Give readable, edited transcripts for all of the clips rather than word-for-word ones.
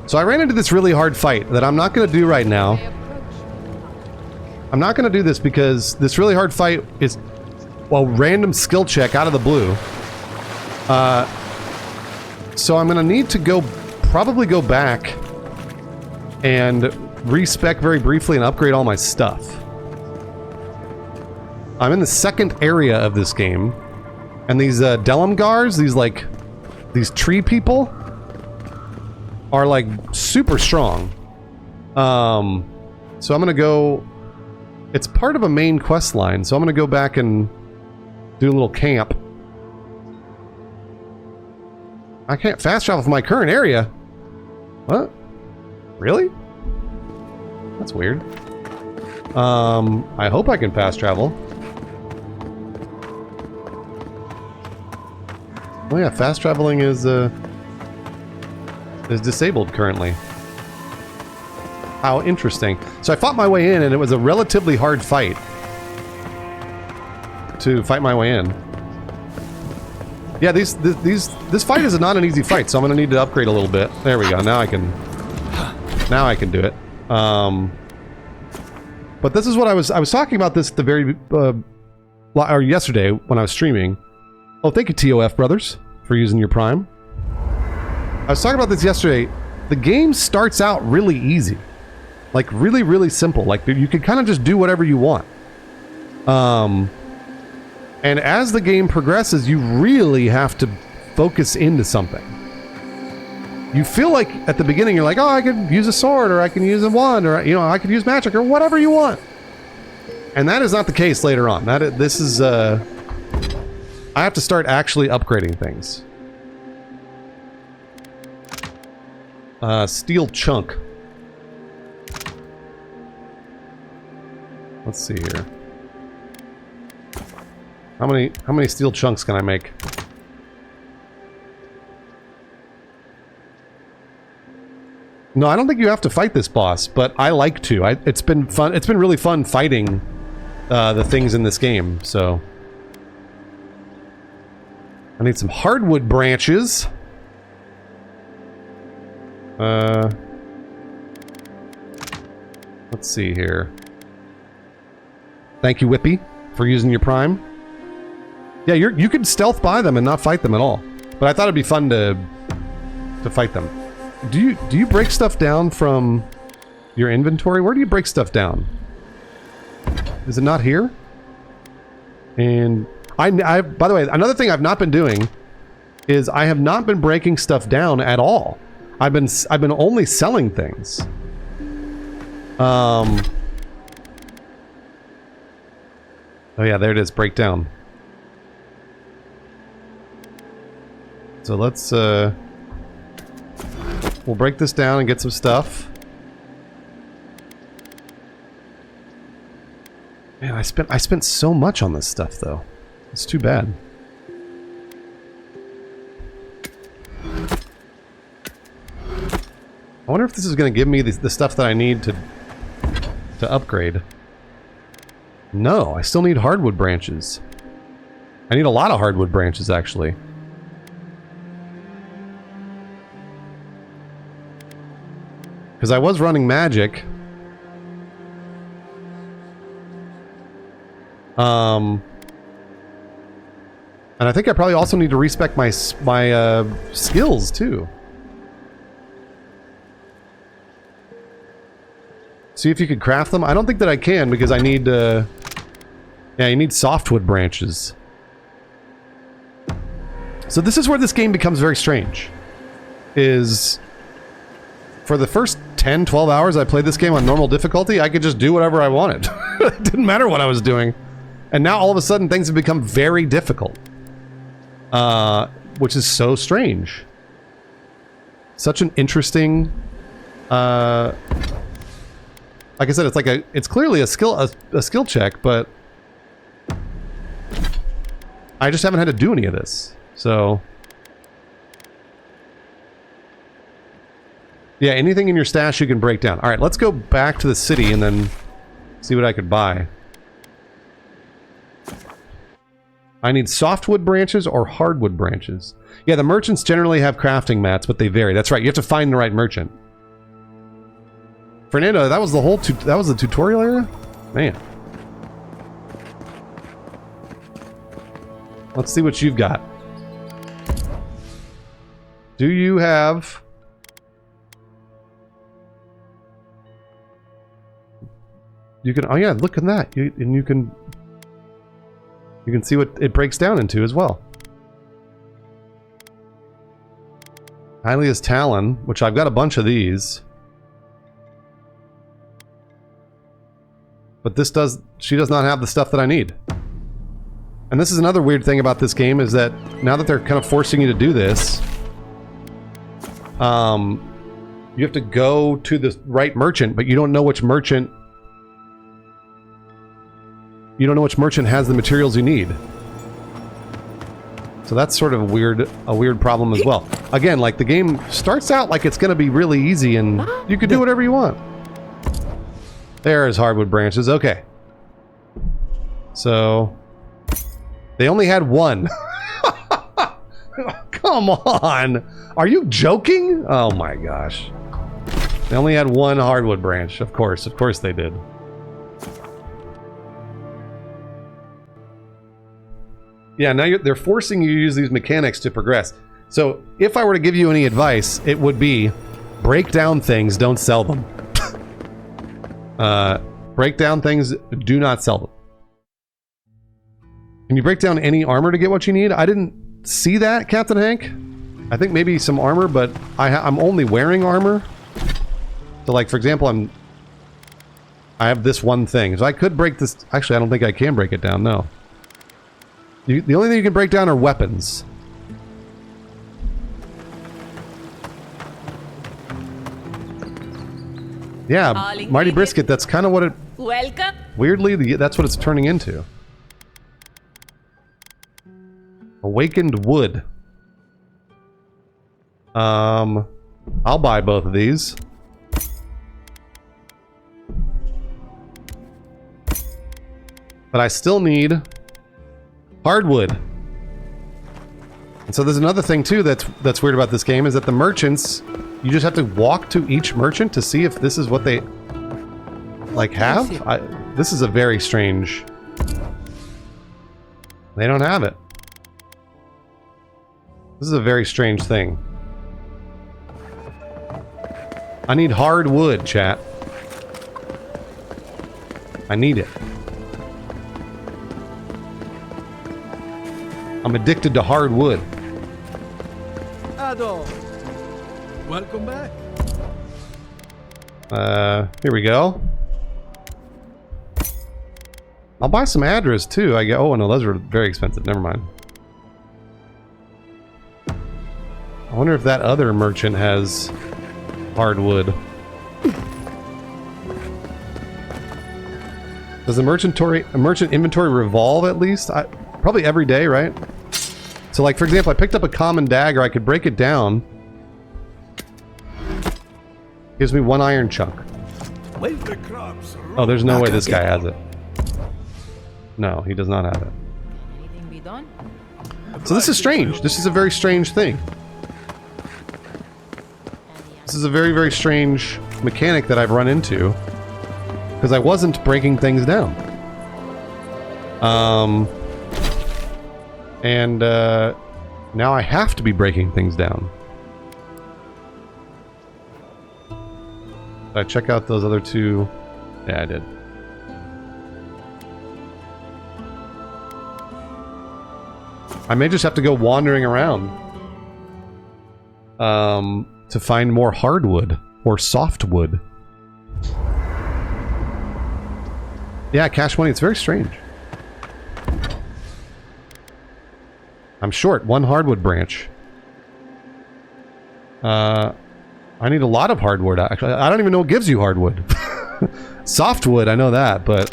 So I ran into this really hard fight that I'm not going to do right now. I'm not going to do this because this really hard fight is, well, random skill check out of the blue. So I'm going to need to probably go back and respec very briefly and upgrade all my stuff. I'm in the second area of this game, and these Delemgars, these tree people, are like super strong. So I'm gonna go. It's part of a main quest line, so I'm gonna go back and do a little camp. I can't fast travel from my current area. What? Really? That's weird. I hope I can fast travel. Oh yeah, fast traveling is disabled currently. How interesting. So I fought my way in, and it was a relatively hard fight to fight my way in. Yeah, this fight is not an easy fight, so I'm gonna need to upgrade a little bit. There we go. Now I can do it. But this is what I was talking about this at the very or yesterday when I was streaming. Oh, thank you, TOF brothers, for using your Prime. I was talking about this yesterday. The game starts out really easy. Like, really, really simple. Like, you can kind of just do whatever you want. And as the game progresses, you really have to focus into something. You feel like, at the beginning, you're like, oh, I could use a sword, or I can use a wand, or, you know, I could use magic, or whatever you want. And that is not the case later on. This is, I have to start actually upgrading things. Steel chunk. Let's see here. How many steel chunks can I make? No, I don't think you have to fight this boss, but I like to. It's been fun. It's been really fun fighting the things in this game, so. I need some hardwood branches. Let's see here. Thank you, Whippy, for using your Prime. Yeah, you could stealth by them and not fight them at all. But I thought it'd be fun to fight them. Do you break stuff down from your inventory? Where do you break stuff down? Is it not here? And I by the way, another thing I've not been doing is I have not been breaking stuff down at all. I've been only selling things. Oh yeah, there it is. Breakdown. So let's we'll break this down and get some stuff. Man, I spent so much on this stuff though. It's too bad. I wonder if this is going to give me the stuff that I need to upgrade. No, I still need hardwood branches. I need a lot of hardwood branches, actually. Because I was running magic. And I think I probably also need to respec my skills, too. See if you could craft them. I don't think that I can because I need, yeah, you need softwood branches. So this is where this game becomes very strange. Is for the first 10, 12 hours I played this game on normal difficulty, I could just do whatever I wanted. It didn't matter what I was doing. And now all of a sudden things have become very difficult. Which is so strange. Such an interesting, like I said, it's clearly a skill check, but I just haven't had to do any of this. So yeah, anything in your stash you can break down. All right, let's go back to the city and then see what I could buy. I need softwood branches or hardwood branches. Yeah, the merchants generally have crafting mats, but they vary. That's right, you have to find the right merchant. Fernando, that was the whole that was the tutorial area? Man. Let's see what you've got. Do you have... You can... Oh yeah, look at that. And you can see what it breaks down into as well. Hylia's Talon, which I've got a bunch of these. But this does... She does not have the stuff that I need. And this is another weird thing about this game, is that now that they're kind of forcing you to do this, you have to go to the right merchant, but you don't know which merchant... You don't know which merchant has the materials you need. So that's sort of a weird problem as well. Again, like the game starts out like it's going to be really easy and you can do whatever you want. There's hardwood branches. Okay. So they only had one. Come on. Are you joking? Oh my gosh. They only had one hardwood branch. Of course they did. Yeah, now they're forcing you to use these mechanics to progress. So, if I were to give you any advice, it would be break down things, don't sell them. Break down things, do not sell them. Can you break down any armor to get what you need? I didn't see that, Captain Hank. I think maybe some armor, but I'm only wearing armor. So, like, for example, I have this one thing. So I could break this... Actually, I don't think I can break it down, no. The only thing you can break down are weapons. Yeah, Mighty Brisket, that's kind of what it... Welcome. Weirdly, that's what it's turning into. Awakened wood. I'll buy both of these. But I still need... hardwood. And so there's another thing too that's weird about this game, is that the merchants, you just have to walk to each merchant to see if this is what they like have. This is a very strange... They don't have it. This is a very strange thing. I need hardwood, chat. I need it. I'm addicted to hardwood. Ado. Welcome back. Here we go. I'll buy some Adras too. Oh no, those are very expensive. Never mind. I wonder if that other merchant has hardwood. Does the merchant inventory revolve at least? Probably every day, right? So like, for example, I picked up a common dagger. I could break it down. Gives me one iron chunk. Oh, there's no way this guy has it. No, he does not have it. Anything be done? So this is strange. This is a very strange thing. This is a very, very strange mechanic that I've run into. Because I wasn't breaking things down. And now I have to be breaking things down. Did I check out those other two? Yeah, I did. I may just have to go wandering around to find more hardwood or softwood. Yeah, cash money, it's very strange. I'm short one hardwood branch. I need a lot of hardwood, actually. I don't even know what gives you hardwood. Softwood, I know that, but...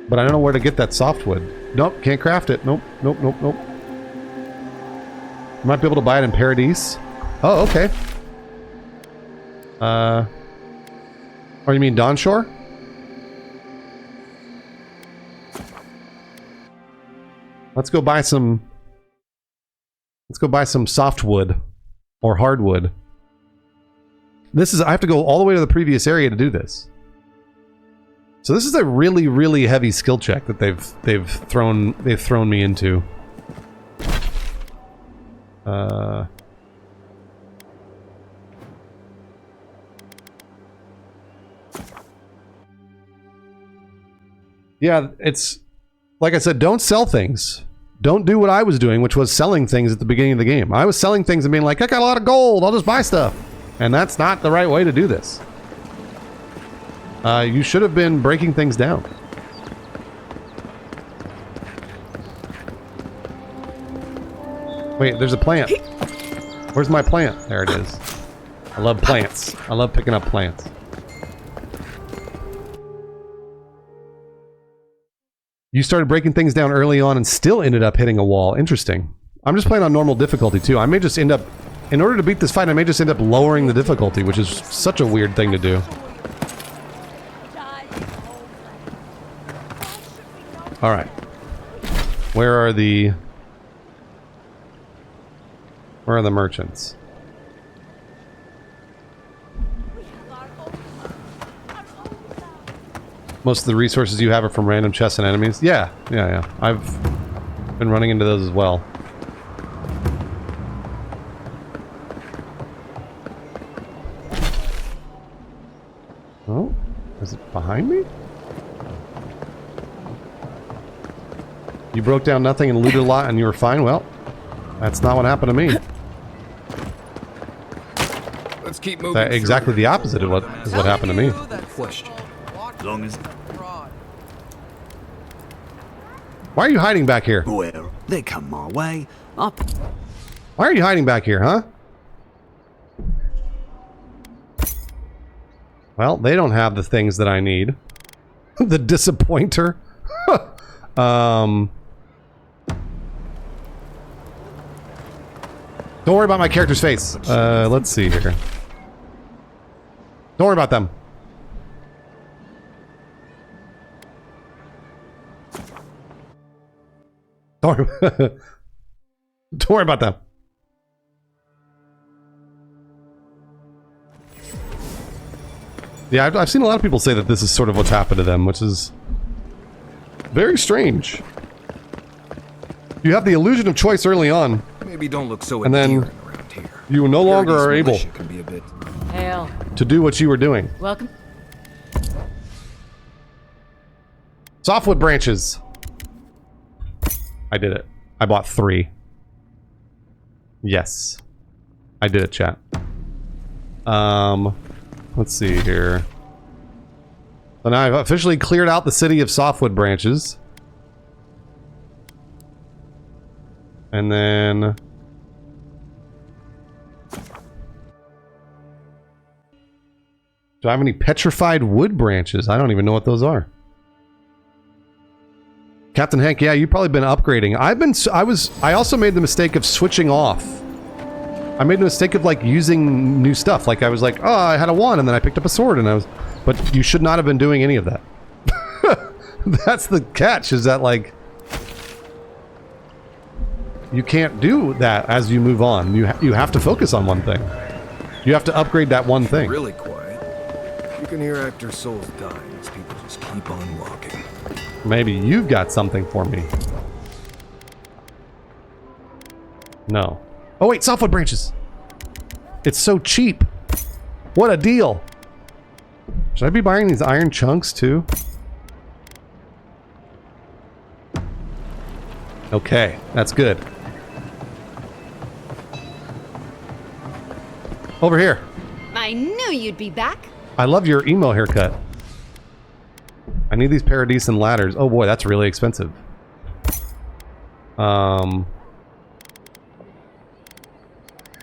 But I don't know where to get that softwood. Nope, can't craft it. Nope, nope, nope, nope. Might be able to buy it in Paradise. Oh, okay. Oh, you mean Dawnshore? Let's go buy some Let's go buy some softwood or hardwood. I have to go all the way to the previous area to do this. So this is a really, really heavy skill check that they've thrown me into. Yeah, it's like I said, don't sell things. Don't do what I was doing, which was selling things at the beginning of the game. I was selling things and being like, I got a lot of gold, I'll just buy stuff. And that's not the right way to do this. You should have been breaking things down. Wait, there's a plant. Where's my plant? There it is. I love plants. I love picking up plants. You started breaking things down early on and still ended up hitting a wall. Interesting. I'm just playing on normal difficulty too. I may just end up, in order to beat this fight, I may just end up lowering the difficulty, which is such a weird thing to do. Alright. Where are the merchants? Most of the resources you have are from random chests and enemies? Yeah. I've been running into those as well. Oh? Is it behind me? You broke down nothing and looted a lot and you were fine? Well, that's not what happened to me. Let's keep moving. That's exactly the opposite of what happened to me. Question. As long as Why are you hiding back here? Well, they come my way. Up. Why are you hiding back here, huh? Well, they don't have the things that I need. The disappointer. Don't worry about my character's face. Let's see here. Don't worry about them. Don't worry about them. Yeah, I've seen a lot of people say that this is sort of what's happened to them, which is very strange. You have the illusion of choice early on. maybe don't look so And then endearing around here. you no longer Garrote's are able militia can be a bit Hail. to do what you were doing. Welcome. Softwood branches. I did it. I bought 3. Yes. I did it, chat. Let's see here. So now I've officially cleared out the city of softwood branches. And then... do I have any petrified wood branches? I don't even know what those are. Captain Hank, yeah, you've probably been upgrading. I also made the mistake of switching off. I made the mistake of like using new stuff. Like I was like, oh, I had a wand and then I picked up a sword and I was, but you should not have been doing any of that. That's the catch, is that like, you can't do that as you move on. You have to focus on one thing. You have to upgrade that one thing. really quiet. You can hear actors' souls dying as people just keep on walking. Maybe you've got something for me. No. Oh wait, softwood branches. It's so cheap. What a deal. Should I be buying these iron chunks too? Okay, that's good. Over here. I knew you'd be back. I love your emo haircut. I need these paradisal ladders. Oh boy, that's really expensive.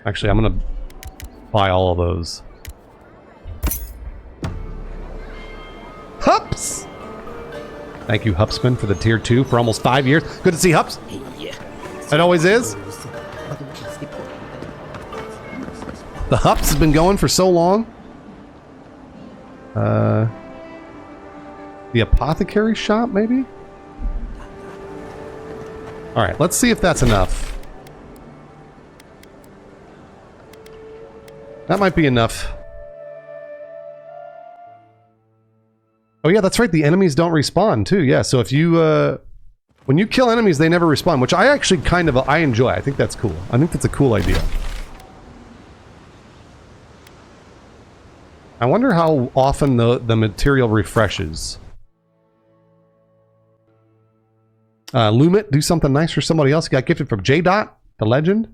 Actually, I'm gonna buy all of those. Hups! Thank you, Hupsman, for the tier 2 for almost 5 years. Good to see Hups. It always is. The Hups has been going for so long. The apothecary shop, maybe? Alright, let's see if that's enough. That might be enough. Oh yeah, that's right. The enemies don't respawn too. Yeah, so if you when you kill enemies, they never respawn, which I actually kind of I enjoy. I think that's cool. I think that's a cool idea. I wonder how often the material refreshes. Lumit, do something nice for somebody else. You got gifted from J. Dot, the legend.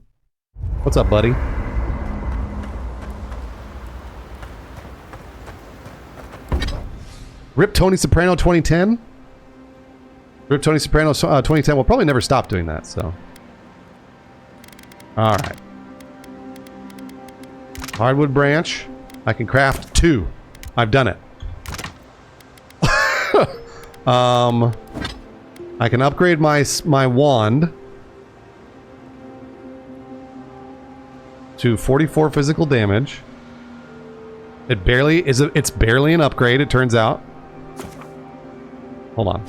What's up, buddy? Rip Tony Soprano 2010. Rip Tony Soprano 2010. We'll probably never stop doing that, so. Alright. Hardwood branch. I can craft 2. I've done it. I can upgrade my wand to 44 physical damage. It barely is. It's barely an upgrade. It turns out. Hold on.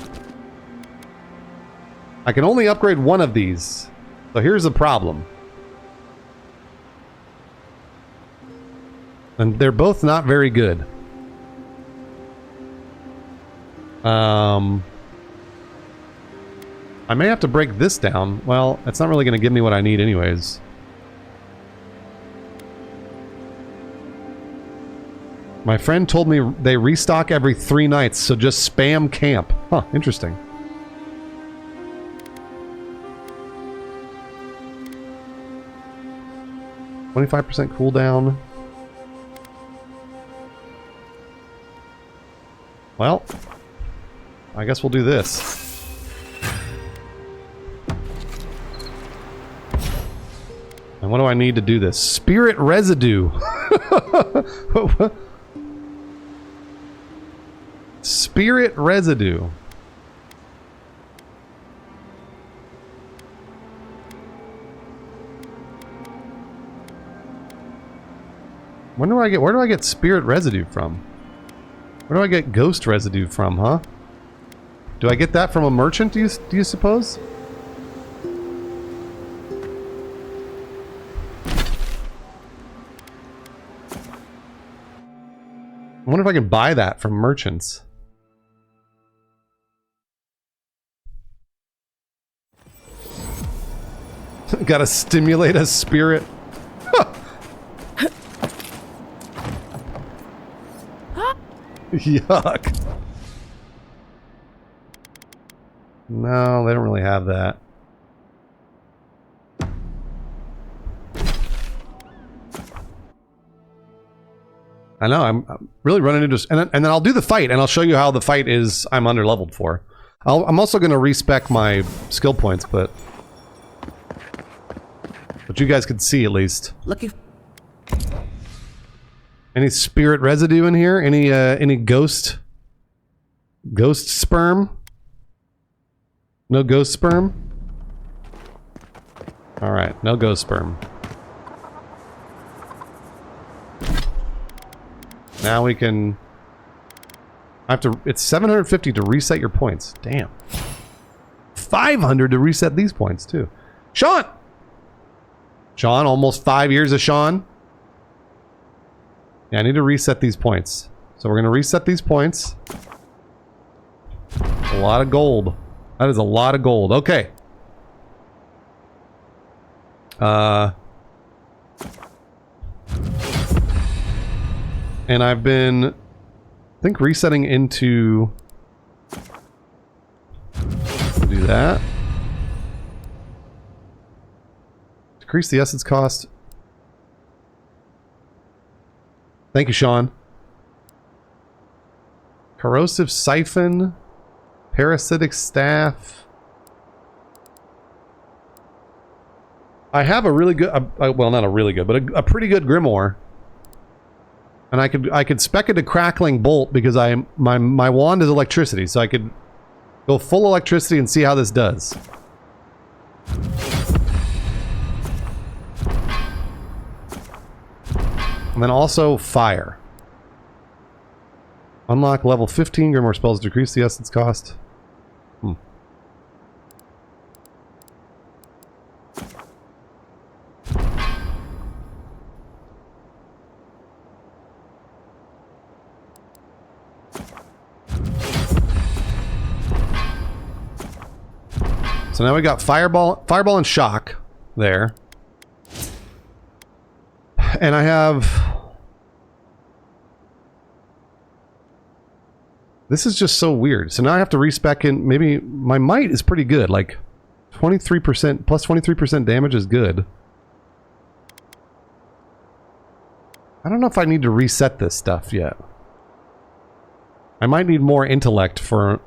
I can only upgrade one of these. So here's the problem. And they're both not very good. I may have to break this down. Well, it's not really going to give me what I need anyways. My friend told me they restock every 3 nights, so just spam camp. Huh, interesting. %25 cooldown. Well, I guess we'll do this. And what do I need to do this? Spirit residue. Spirit residue. Where do I get spirit residue from? Where do I get ghost residue from, huh? Do I get that from a merchant, do you suppose? I wonder if I can buy that from merchants. Gotta stimulate a spirit. Yuck. No, they don't really have that. I know, I'm really running into... And then I'll do the fight, and I'll show you how the fight is I'm under-leveled for. I'm also going to respec my skill points, but you guys could see at least. Lucky. Any spirit residue in here? Any ghost sperm? No ghost sperm? Alright, no ghost sperm. Now we can... I have to... It's 750 to reset your points. Damn. 500 to reset these points, too. Sean! Sean, almost 5 years of Sean. Yeah, I need to reset these points. So we're going to reset these points. A lot of gold. That is a lot of gold. Okay. And I've been, I think, resetting into... Do that. Decrease the essence cost. Thank you, Sean. Corrosive siphon. Parasitic staff. I have a really good, well, not a really good, but a pretty good grimoire. And I could spec it to crackling bolt because my wand is electricity, so I could go full electricity and see how this does. And then also fire. Unlock level 15 grimoire spells, decrease the essence cost. So now we got fireball and shock there. And I have... This is just so weird. So now I have to respec in... Maybe my might is pretty good. Like 23%, plus 23% damage is good. I don't know if I need to reset this stuff yet. I might need more intellect for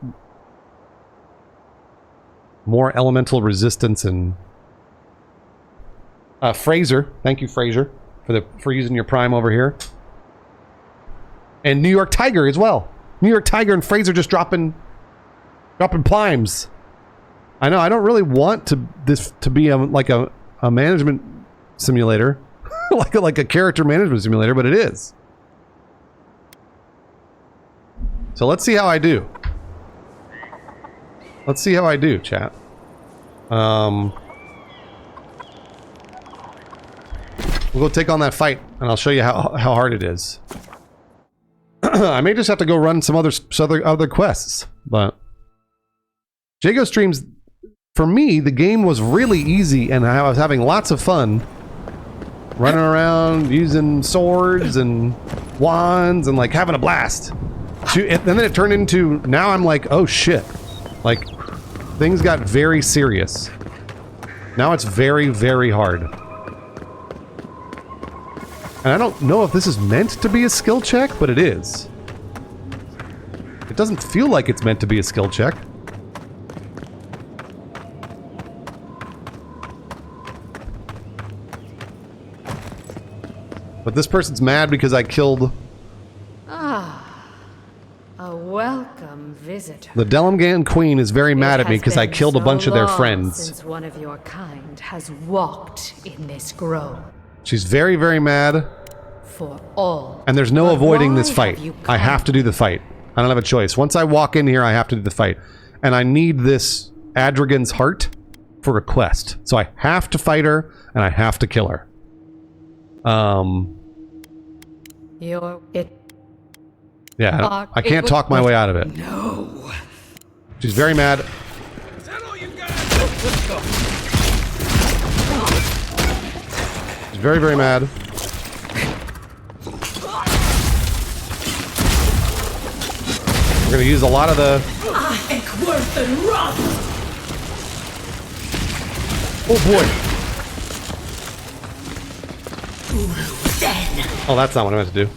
more elemental resistance and... Fraser. Thank you, Fraser, for using your prime over here. And New York Tiger as well. New York Tiger and Fraser just dropping primes. I know, I don't really want this to be like a management simulator. like a character management simulator, but it is. So let's see how I do. Let's see how I do, chat. We'll go take on that fight, and I'll show you how hard it is. I may just have to go run some other quests, but Jago streams, for me, the game was really easy, and I was having lots of fun running around using swords and wands and like having a blast. And then it turned into, now I'm like, oh shit. Like, things got very serious. Now it's very, very hard. And I don't know if this is meant to be a skill check, but it is. It doesn't feel like it's meant to be a skill check. But this person's mad because I killed... A welcome visitor. The Delemgan Queen is very mad at me because I killed a bunch of their friends. Since one of your kind has walked in this grove. She's very, very mad. For all. And there's no But avoiding why this fight. have you I have to do the fight. I don't have a choice. Once I walk in here, I have to do the fight. And I need this Adragan's heart for a quest. So I have to fight her, and I have to kill her. Yeah, I can't talk my way out of it. No. She's very mad. Is that all you got? She's very, very mad. We're gonna use a lot of the... Oh boy. Oh, that's not what I meant to do.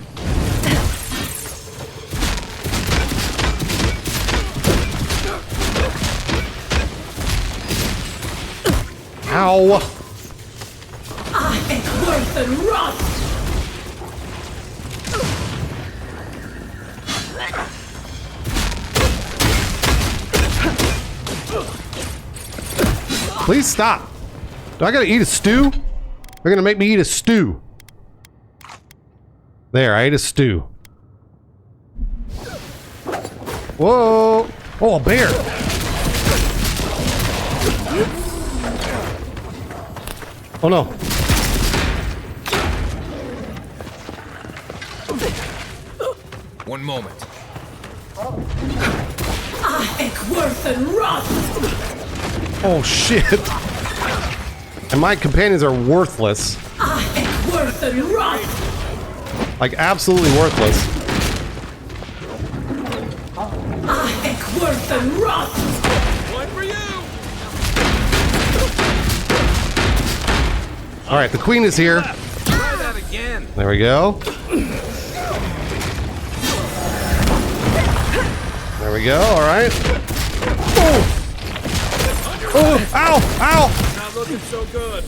Ow! Please stop. Do I gotta eat a stew? They're gonna make me eat a stew. There, I ate a stew. Whoa! Oh, a bear! Oh no. One moment. Oh shit! And my companions are worthless. Like absolutely worthless. One for you. All right, the queen is here. Try that again. There we go. There we go. All right. Oh! Oh! Ow! Ow! Not looking so good.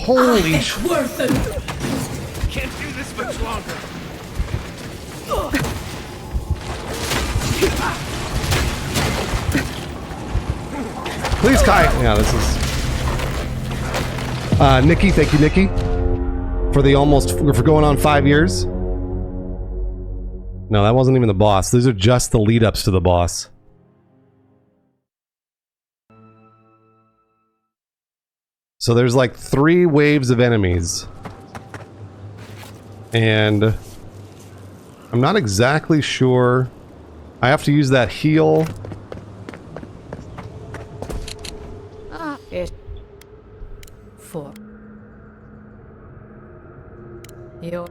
Holy sh! Can't do this much longer. Please, Kai. Yeah, this is. Nikki, thank you, Nikki, for the for going on 5 years. No, that wasn't even the boss. These are just the lead-ups to the boss. So there's like 3 waves of enemies. And I'm not exactly sure. I have to use that heal. It. For. Your.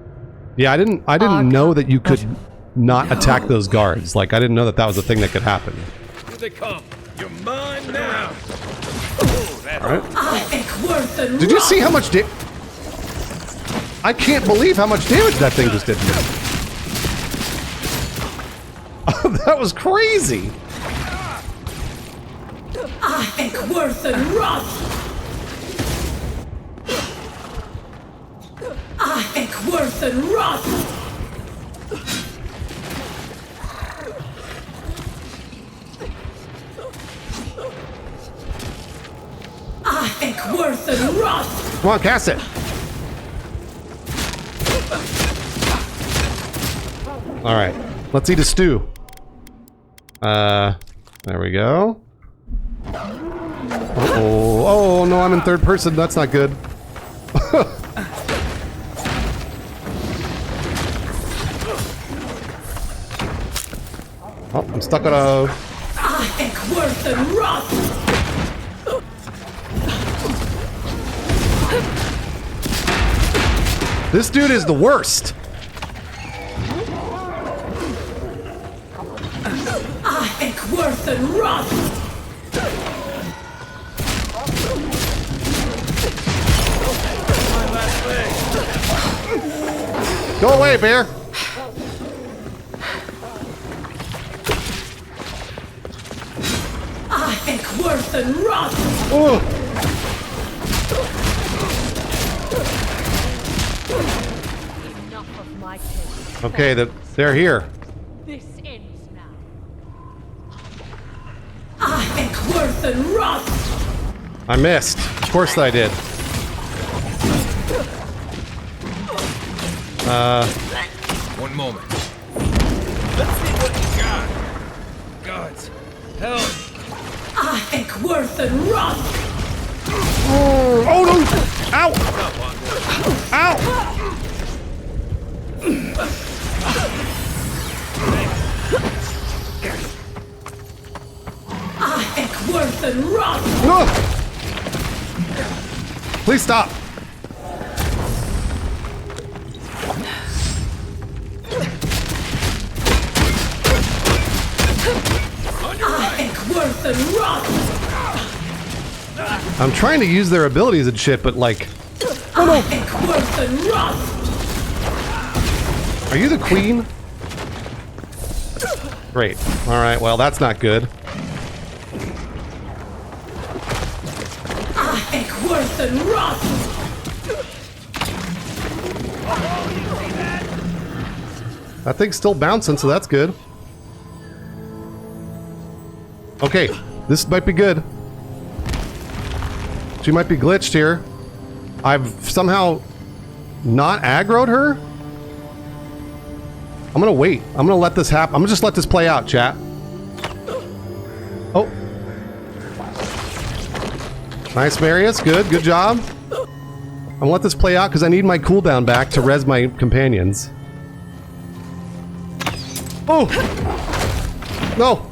Yeah, I didn't know that you could not attack those guards. Like, I didn't know that that was a thing that could happen. Here they come. You're mine now. Alright. Did you see how much I can't believe how much damage that thing just did to me. That was crazy. Come on, cast it. All right, let's eat a stew. There we go. Uh-oh. Oh no, I'm in third person. That's not good. Oh, I'm stuck on a... This dude is the worst. Go away, bear. Oh. Okay, they're here. This ends now. I missed. Of course I did. One moment. Let's see what you got. Gods, help. Oh no! Ow! Ow! No! Please stop! I'm trying to use their abilities and shit, but like... Oh no! Are you the queen? Great. Alright, well that's not good. That thing's still bouncing, so that's good. Okay, this might be good. She might be glitched here. I've somehow not aggroed her? I'm gonna wait. I'm gonna let this happen. I'm gonna just let this play out, chat. Oh. Nice, Marius. Good. Good job. I'm gonna let this play out because I need my cooldown back to res my companions. Oh! No!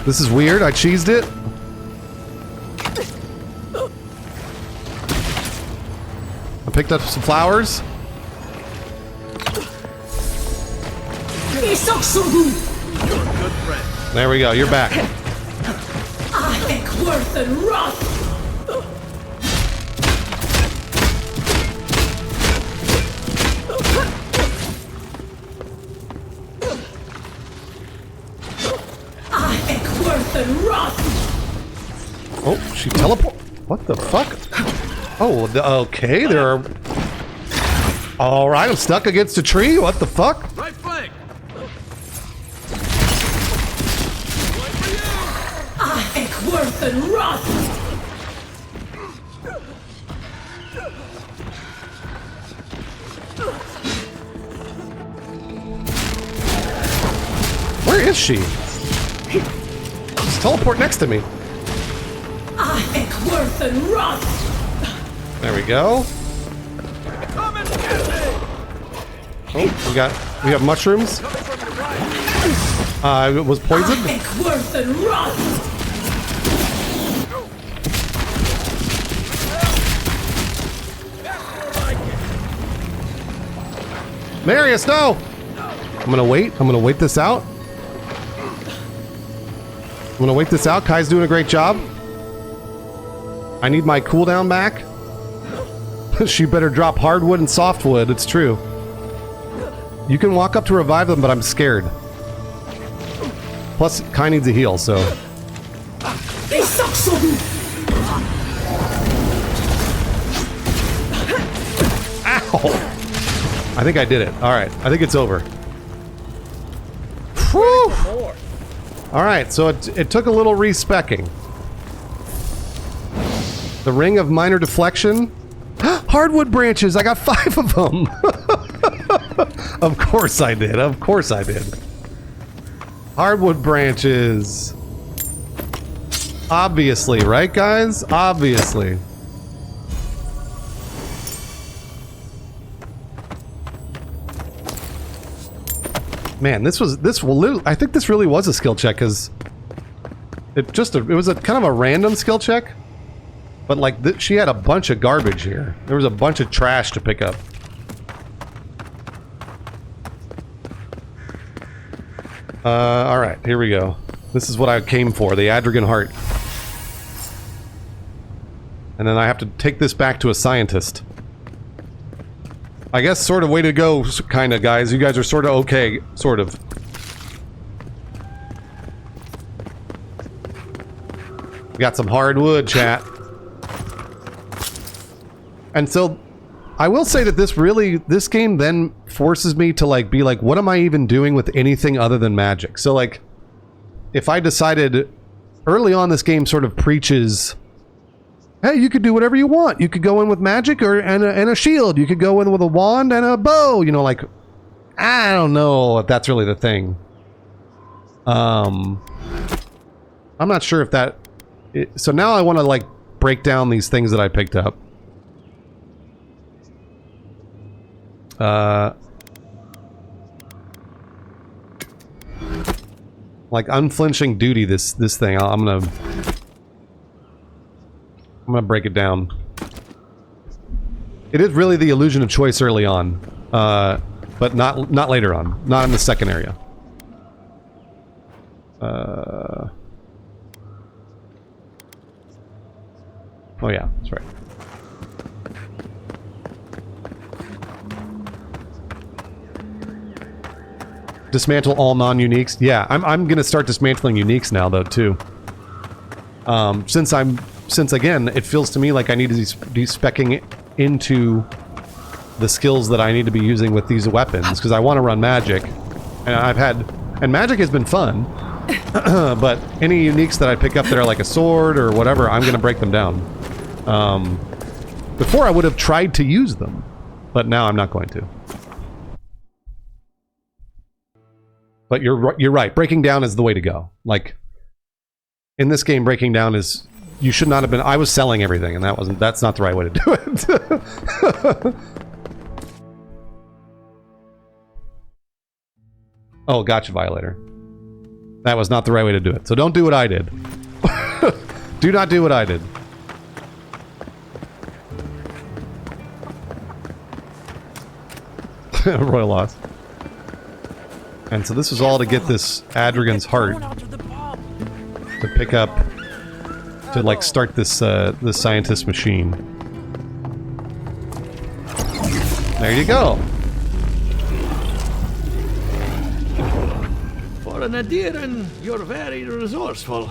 This is weird. I cheesed it. I picked up some flowers. There we go. You're back. Oh, she teleport. What the fuck? Oh, okay. There are. All right, I'm stuck against a tree. What the fuck? Right flank. Where is she? Just teleport next to me. There we go. Oh, we have mushrooms. It was poisoned? Worth and rust! Marius, no! I'm gonna wait. I'm gonna wait this out. I'm gonna wait this out. Kai's doing a great job. I need my cooldown back. She better drop hardwood and softwood. It's true. You can walk up to revive them, but I'm scared. Plus, Kai needs a heal, so... Ow! I think I did it. Alright, I think it's over. Whew! Alright, so it took a little respecking. The ring of minor deflection. Hardwood branches! I got 5 of them! Of course I did. Of course I did. Hardwood branches. Obviously, right guys? Obviously. Man, I think this really was a skill check because it was a kind of a random skill check, but like she had a bunch of garbage here. There was a bunch of trash to pick up. All right, here we go. This is what I came for, the Adregan heart. And then I have to take this back to a scientist. I guess sort of way to go, kind of, guys. You guys are sort of okay, sort of. Got some hardwood, chat. And so, I will say that this game then forces me to like be like, what am I even doing with anything other than magic? So like, if I decided early on, this game sort of preaches, hey, you could do whatever you want. You could go in with magic and a shield. You could go in with a wand and a bow. You know, like, I don't know if that's really the thing. I'm not sure if that... so now I want to, like, break down these things that I picked up. Like, unflinching duty, this thing. I'm gonna break it down. It is really the illusion of choice early on, but not later on. Not in the second area. Oh yeah, that's right. Dismantle all non-uniques. Yeah, I'm gonna start dismantling uniques now though too. Since again, it feels to me like I need to be speccing into the skills that I need to be using with these weapons, because I want to run magic. And magic has been fun, but any uniques that I pick up that are like a sword or whatever, I'm going to break them down. Before I would have tried to use them, but now I'm not going to. But you're right, breaking down is the way to go. Like, in this game, breaking down is... You should not have been... I was selling everything, and that's not the right way to do it. Oh, gotcha, Violator. That was not the right way to do it. So don't do what I did. Do not do what I did. Royal loss. And so this was all to get this Adregan's heart to pick up, to like start this this scientist machine. There you go. For an Adiran, you're very resourceful.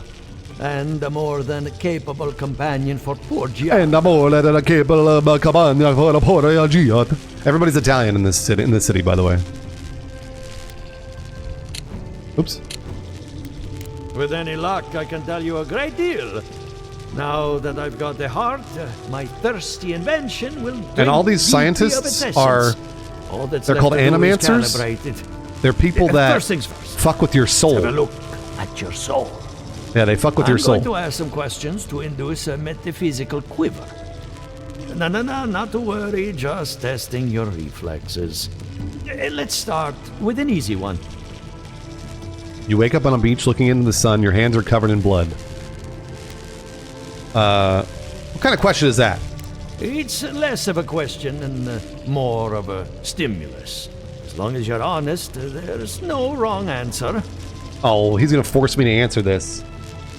And a more than capable companion for poor Giat. And a more than a capable companion for poor Giat. Everybody's Italian in this city, by the way. Oops. With any luck, I can tell you a great deal. Now that I've got the heart, my thirsty invention will... And all these scientists are... They're called animancers. They're people that fuck with your soul. Have a look at your soul. Yeah, they fuck with your soul. I'm going to ask some questions to induce a metaphysical quiver. No, not to worry, just testing your reflexes. Let's start with an easy one. You wake up on a beach looking into the sun. Your hands are covered in blood. What kind of question is that? It's less of a question and more of a stimulus. As long as you're honest, there's no wrong answer. Oh, he's gonna force me to answer this.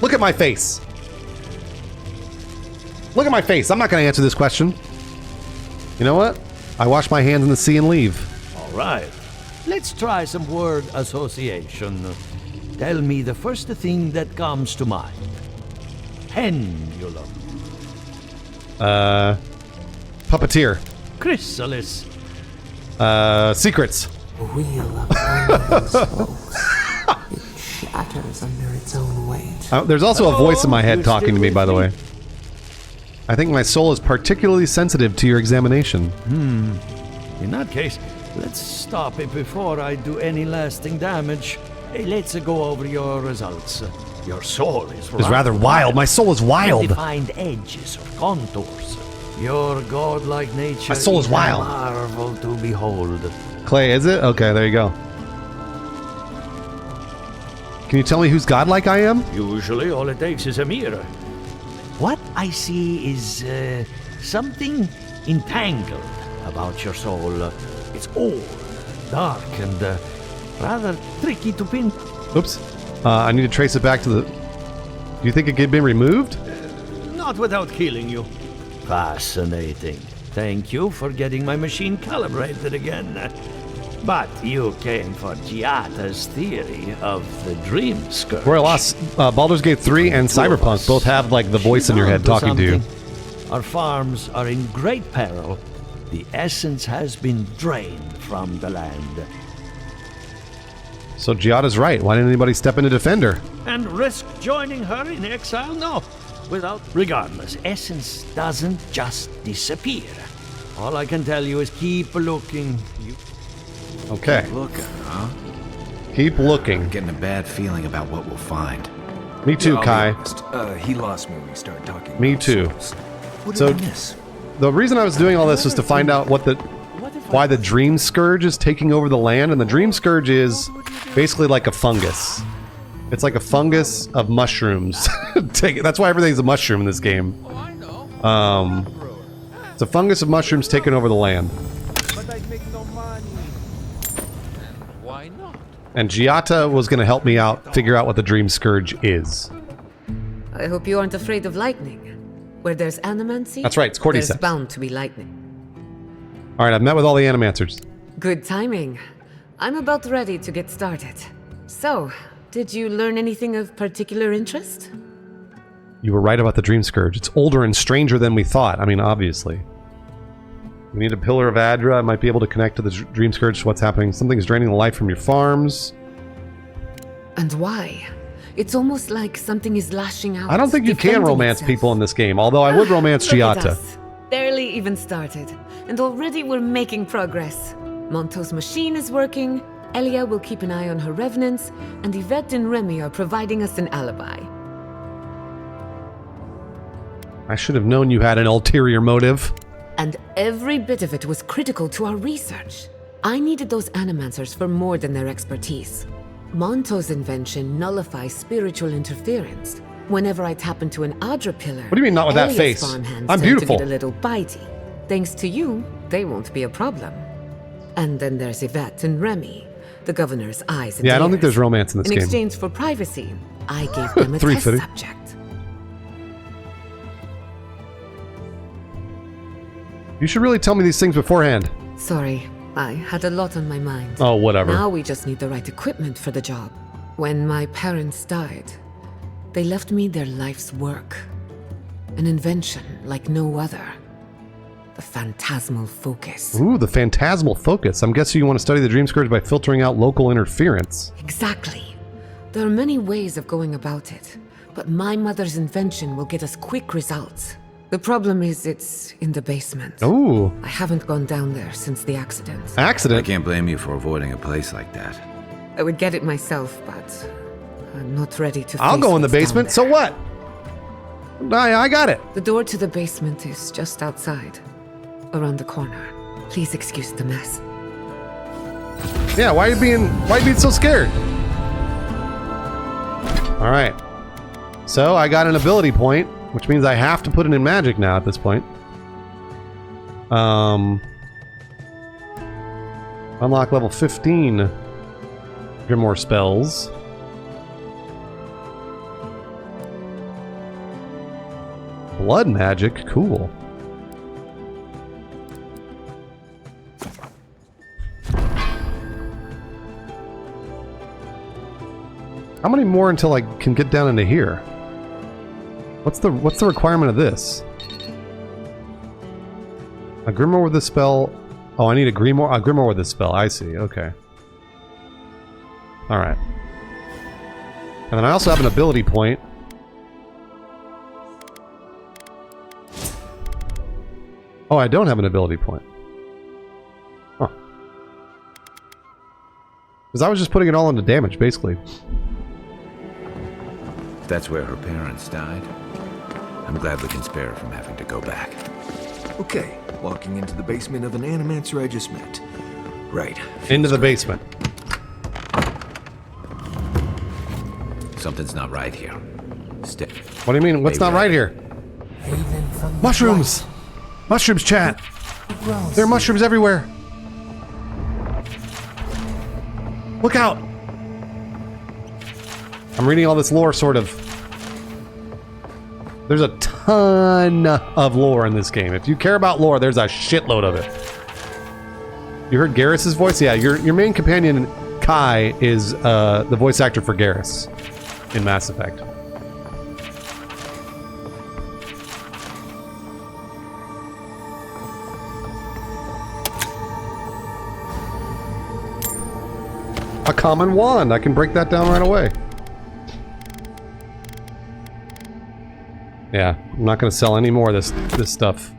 Look at my face. Look at my face. I'm not gonna answer this question. You know what? I wash my hands in the sea and leave. All right. Let's try some word association. Tell me the first thing that comes to mind. Pendulum. Puppeteer. Chrysalis. Secrets. The wheel of endless woes. It shatters under its own weight. There's also a voice in my head You talking to still me, with by the me? way. I think my soul is particularly sensitive to your examination. In that case, let's stop it before I do any lasting damage. Hey, let's go over your results. Your soul is It's rather wild. My soul is wild. Undefined edges or contours. Your godlike nature My soul is wild. a marvel to behold. Clay, is it? Okay, there you go. Can you tell me who's godlike I am? Usually, all it takes is a mirror. What I see is something entangled about your soul. It's old, dark, and rather tricky to pin. Oops. I need to trace it back to the... Do you think it could have been removed? Not without killing you. Fascinating. Thank you for getting my machine calibrated again. But you came for Giata's theory of the dream scourge. Royal Lost, Baldur's Gate 3 and Cyberpunk both have, like, the voice in your head talking to you. Our farms are in great peril. The essence has been drained from the land. So Giada's right. Why didn't anybody step in to defend her? And risk joining her in exile? No. Regardless, essence doesn't just disappear. All I can tell you is keep looking. Okay. Looking, huh? Keep looking. Getting a bad feeling about what we'll find. Me too, I'll be Kai. honest, he lost me when we started talking. Me about too. souls. What So- did I miss? The reason I was doing all this was to find out why the dream scourge is taking over the land, and the dream scourge is basically like a fungus. It's like a fungus of mushrooms. That's why everything's a mushroom in this game. It's a fungus of mushrooms taking over the land. But I'd make no money. And why not? And Giata was going to help me out figure out what the dream scourge is. I hope you aren't afraid of lightning. Where there's animancy, That's right, it's Cordyceps. there's bound to be lightning. All right, I've met with all the animancers. Good timing. I'm about ready to get started. So, did you learn anything of particular interest? You were right about the dream scourge. It's older and stranger than we thought. I mean, obviously. We need a pillar of Adra. It might be able to connect to the dream scourge to what's happening. Something's draining the life from your farms. And why? It's almost like something is lashing out. I don't think you can defending romance itself. people in this game, although I would romance Look at Giata. us. Barely even started, and already we're making progress. Monto's machine is working, Elia will keep an eye on her revenants, and Yvette and Remy are providing us an alibi. I should have known you had an ulterior motive. And every bit of it was critical to our research. I needed those animancers for more than their expertise. Monto's invention nullifies spiritual interference. Whenever I tap into an Adra pillar, What do you mean, not with that Elia's face? farmhands I'm tend beautiful. to get a little bitey. Thanks to you, they won't be a problem. And then there's Yvette and Remy, the governor's eyes and Yeah, I don't ears. think there's romance in this In game. exchange for privacy, I gave them a Three test fitting. subject. You should really tell me these things beforehand. Sorry, I had a lot on my mind. Oh, whatever. Now we just need the right equipment for the job. When my parents died, they left me their life's work. An invention like no other. The phantasmal focus. Ooh, the phantasmal focus. I'm guessing you want to study the dream scourge by filtering out local interference. Exactly. There are many ways of going about it, but my mother's invention will get us quick results. The problem is it's in the basement. Ooh, I haven't gone down there since the accident. I accident. can't blame you for avoiding a place like that. I would get it myself, but I'm not ready to I'll face go in the what's down basement, there. so what? I got it. The door to the basement is just outside, around the corner. Please excuse the mess. Yeah, why are you being so scared? Alright. So, I got an ability point, which means I have to put it in magic now at this point. Unlock level 15 Grimoire spells. Blood magic, cool. How many more until I can get down into here? What's the requirement of this? A Grimoire with this spell. Oh, I need a Grimoire with this spell. I see. Okay. All right. And then I also have an ability point. Oh, I don't have an ability point. Huh. Because I was just putting it all into damage, basically. That's where her parents died. I'm glad we can spare her from having to go back. Okay, walking into the basement of an animancer I just met. Right. Into the basement. Something's not right here. Stay. What do you mean? What's not right here? Haven from the Mushrooms! Mushrooms, chat! gross. There are mushrooms everywhere! Look out! I'm reading all this lore, sort of. There's a ton of lore in this game. If you care about lore, there's a shitload of it. You heard Garrus's voice? Yeah, your main companion, Kai, is the voice actor for Garrus in Mass Effect. A common wand. I can break that down right away. Yeah, I'm not going to sell any more of this stuff.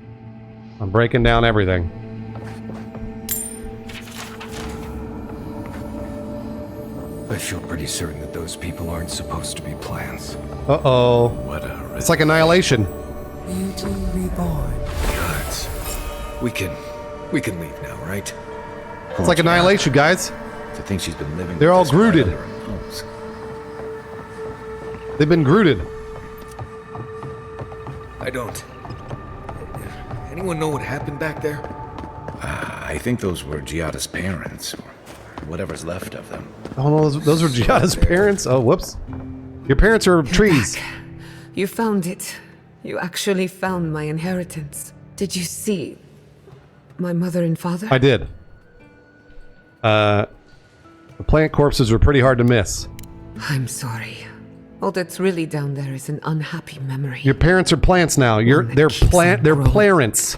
I'm breaking down everything. I feel pretty certain that those people aren't supposed to be plants. Uh-oh. What a It's like Annihilation. Beauty reborn. Guys, we can leave now, right? It's like Annihilation, guys. To think she's been living. They're all with this Grooted. brother and homes. They've been Grooted. I don't. Anyone know what happened back there? I think those were Giada's parents, or whatever's left of them. Oh no, those were Giada's parents? Oh, whoops. Your parents are trees. Back. You found it. You actually found my inheritance. Did you see my mother and father? I did. The plant corpses were pretty hard to miss. I'm sorry. All that's really down there is an unhappy memory. Your parents are plants now. They're parents.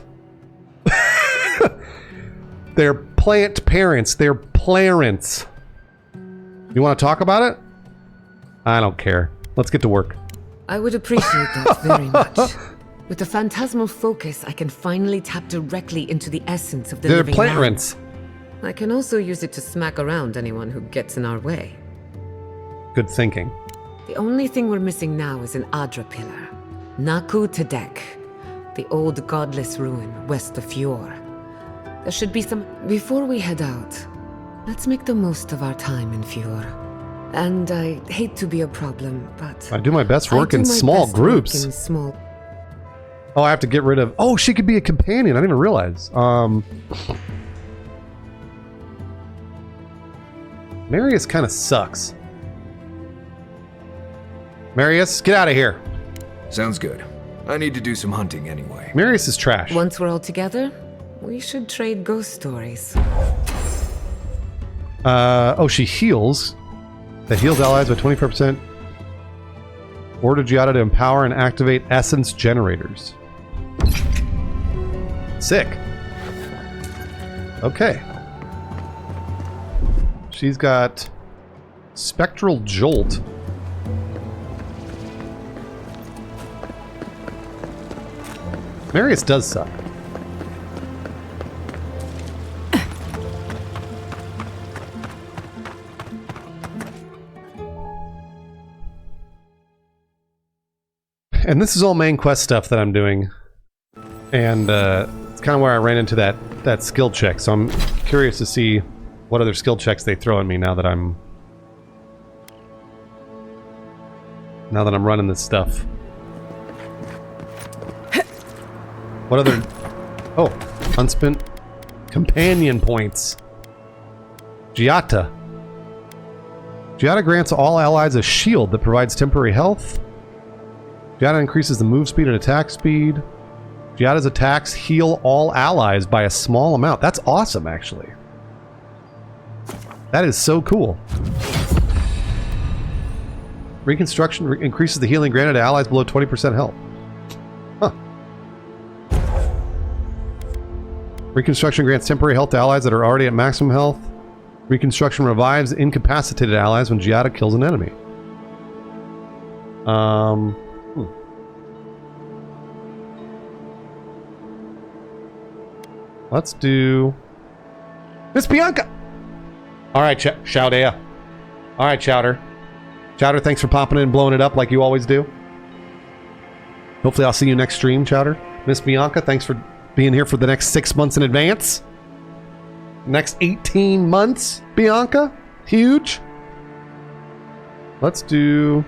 They're plant parents. They're parents. You want to talk about it? I don't care. Let's get to work. I would appreciate that very much. With the phantasmal focus, I can finally tap directly into the essence of the They're living land. parents. I can also use it to smack around anyone who gets in our way. Good thinking. The only thing we're missing now is an Adra pillar. Naku Tedek, the old godless ruin west of Fjord. There should be some... Before we head out, let's make the most of our time in Fjord. And I hate to be a problem, but... I do my best work in small groups. Oh, I have to get rid of... Oh, she could be a companion. I didn't even realize. Marius kind of sucks. Marius, get out of here. Sounds good. I need to do some hunting anyway. Marius is trash. Once we're all together, we should trade ghost stories. Oh, she heals. That heals allies by 25%. Order Giada to empower and activate essence generators. Sick. Okay. She's got Spectral Jolt. Marius does suck. And this is all main quest stuff that I'm doing. And it's kind of where I ran into that skill check. So I'm curious to see what other skill checks they throw at me now that I'm now that I'm running this stuff. What other... Oh, unspent companion points. Giata. Giata grants all allies a shield that provides temporary health. Giata increases the move speed and attack speed. Giata's attacks heal all allies by a small amount. That's awesome, actually. That is so cool. Reconstruction increases the healing granted to allies below 20% health. Huh. Reconstruction grants temporary health to allies that are already at maximum health. Reconstruction revives incapacitated allies when Giata kills an enemy. Let's do... Miss Bianca! Alright, Chowdea. Alright, Chowder. Chowder, thanks for popping in and blowing it up like you always do. Hopefully I'll see you next stream, Chowder. Miss Bianca, thanks for being here for the next 6 months in advance. Next 18 months, Bianca. Huge. Let's do...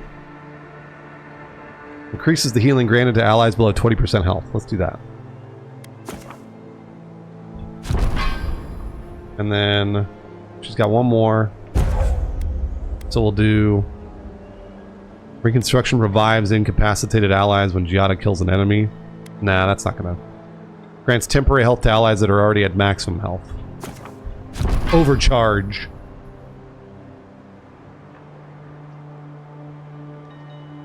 Increases the healing granted to allies below 20% health. Let's do that. And then she's got one more. So we'll do... Reconstruction revives incapacitated allies when Giata kills an enemy. Nah, that's not gonna... Grants temporary health to allies that are already at maximum health. Overcharge.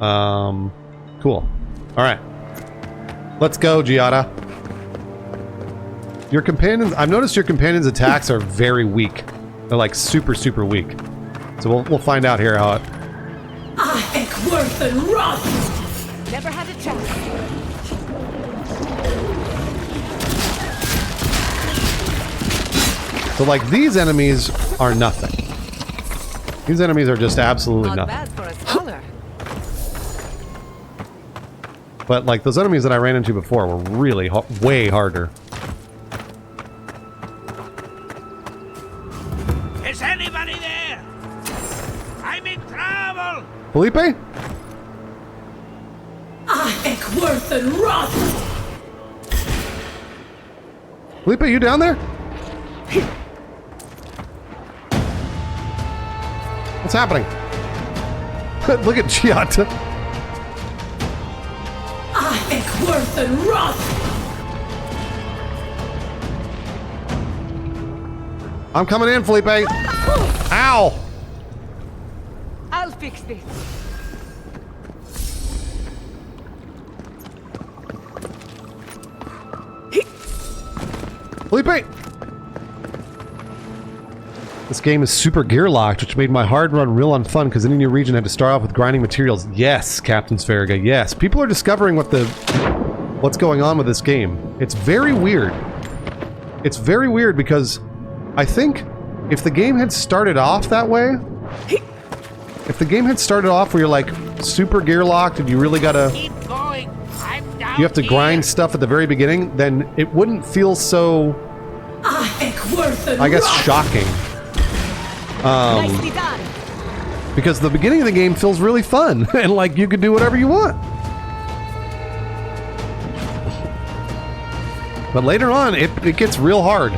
Cool. Alright. Let's go, Giata. Your companions... I've noticed your companions' attacks are very weak. They're like super, super weak. So we'll find out here how it... Never had a chance. So like these enemies are nothing. These enemies are just absolutely Not nothing. bad for a scholar. But like those enemies that I ran into before were really way harder. Is anybody there? I'm in trouble! Felipe? Felipe, you down there? What's happening? Look at Giata. I'm coming in, Felipe. Ow! I'll fix this. Felipe! This game is super gear locked, which made my hard run real unfun because any new region had to start off with grinding materials. Yes, Captain Spheriga, yes. People are discovering what's going on with this game. It's very weird. It's very weird because I think if the game had started off that way, if the game had started off where you're like super gear locked and you really gotta... Keep going. I'm down You have to here. grind stuff at the very beginning, then it wouldn't feel so... I guess shocking. Nicely done. Because the beginning of the game feels really fun and like you can do whatever you want. But later on, it gets real hard.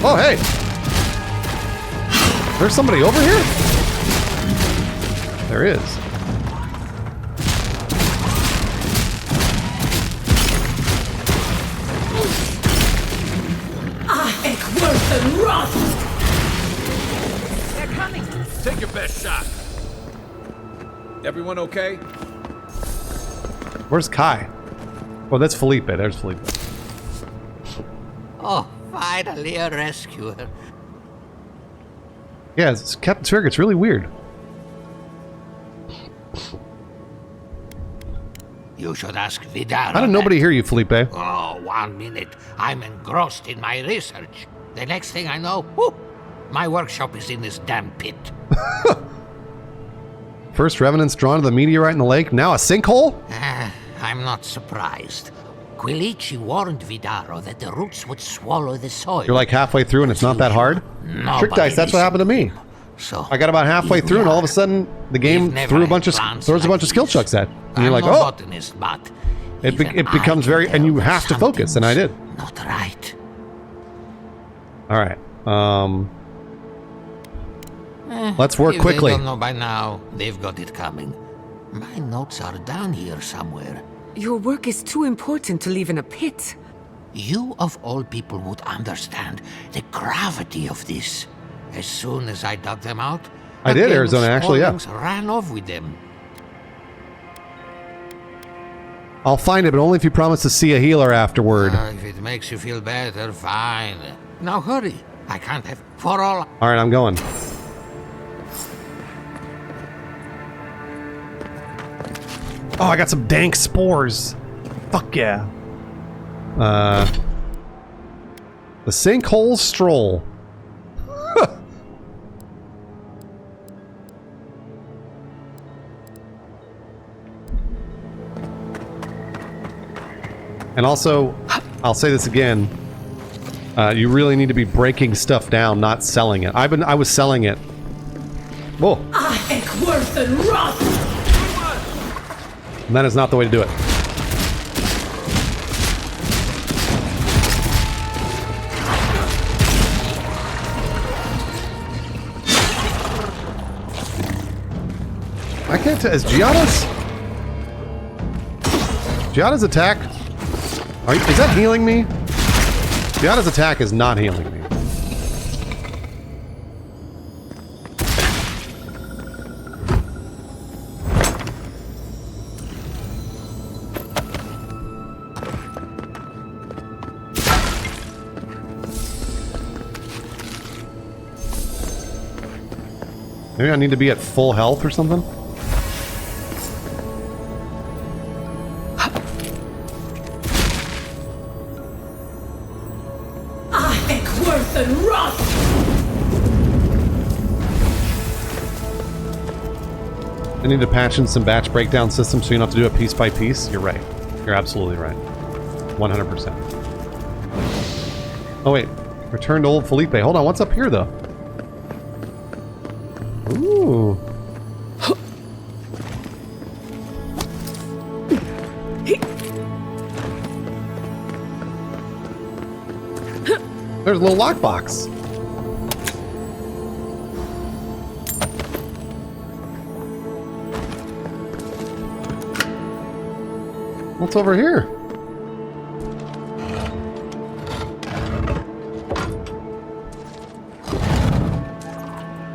Oh, hey! There's somebody over here? There is. They're coming. Take your best shot. Everyone okay? Where's Kai? Oh, that's Felipe. There's Felipe. Oh, finally a rescuer. Yeah, it's Captain Spheriga. It's really weird. You should ask Vidal. How did nobody hear you, Felipe? Oh, 1 minute. I'm engrossed in my research. The next thing I know, whoop, my workshop is in this damn pit. First revenants drawn to the meteorite in the lake, now a sinkhole? I'm not surprised. Quilici warned Vidaro that the roots would swallow the soil. You're like halfway through and it's not that hard? Trick dice, that's what happened to me. So I got about halfway through and all of a sudden the game throws a bunch of skill checks at. And you're like, oh! Botanist, but It becomes very... And you have to focus, and I did. Not right. Alright. Let's work quickly. If they don't know by now, they've got it coming. My notes are down here somewhere. Your work is too important to leave in a pit. You of all people would understand the gravity of this. As soon as I dug them out, I did, Arizona, actually, yeah. Ran off with them. I'll find it, but only if you promise to see a healer afterward. If it makes you feel better, fine. Now hurry. I can't have for all. Alright, I'm going. Oh, I got some dank spores. Fuck yeah. The sinkhole stroll. And also, I'll say this again. You really need to be breaking stuff down, not selling it. I was selling it. Whoa. And that is not the way to do it. I can't tell. Is Giada's attack? Is that healing me? Giada's attack is not healing me. Maybe I need to be at full health or something? I need to patch in some batch breakdown systems so you don't have to do it piece by piece. You're right. You're absolutely right. 100%. Oh wait. Return to old Felipe. Hold on, what's up here though? Ooh. There's a little lockbox. What's over here?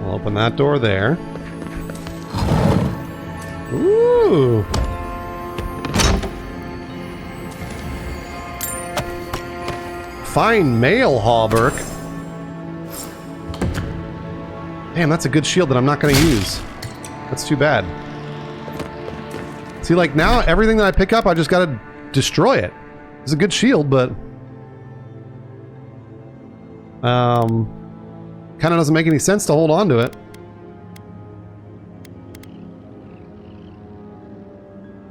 We'll open that door there. Ooh. Fine mail, Hawberk. Damn, that's a good shield that I'm not going to use. That's too bad. See, like, now, everything that I pick up, I just gotta destroy it. It's a good shield, but... kind of doesn't make any sense to hold on to it.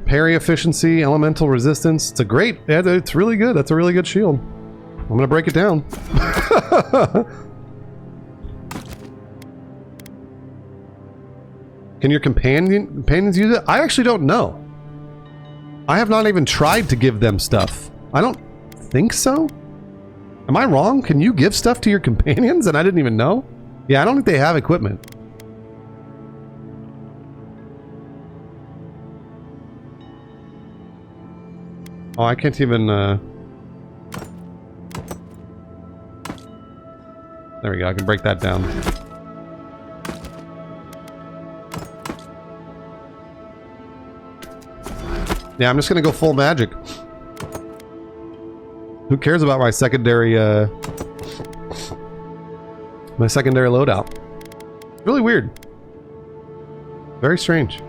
Parry efficiency, elemental resistance. It's a great... Yeah, it's really good. That's a really good shield. I'm gonna break it down. Can your companions use it? I actually don't know. I have not even tried to give them stuff. I don't think so. Am I wrong? Can you give stuff to your companions and I didn't even know? Yeah, I don't think they have equipment. Oh, I can't even, There we go, I can break that down. Yeah, I'm just gonna go full magic. Who cares about my secondary, loadout? Really weird. Very strange.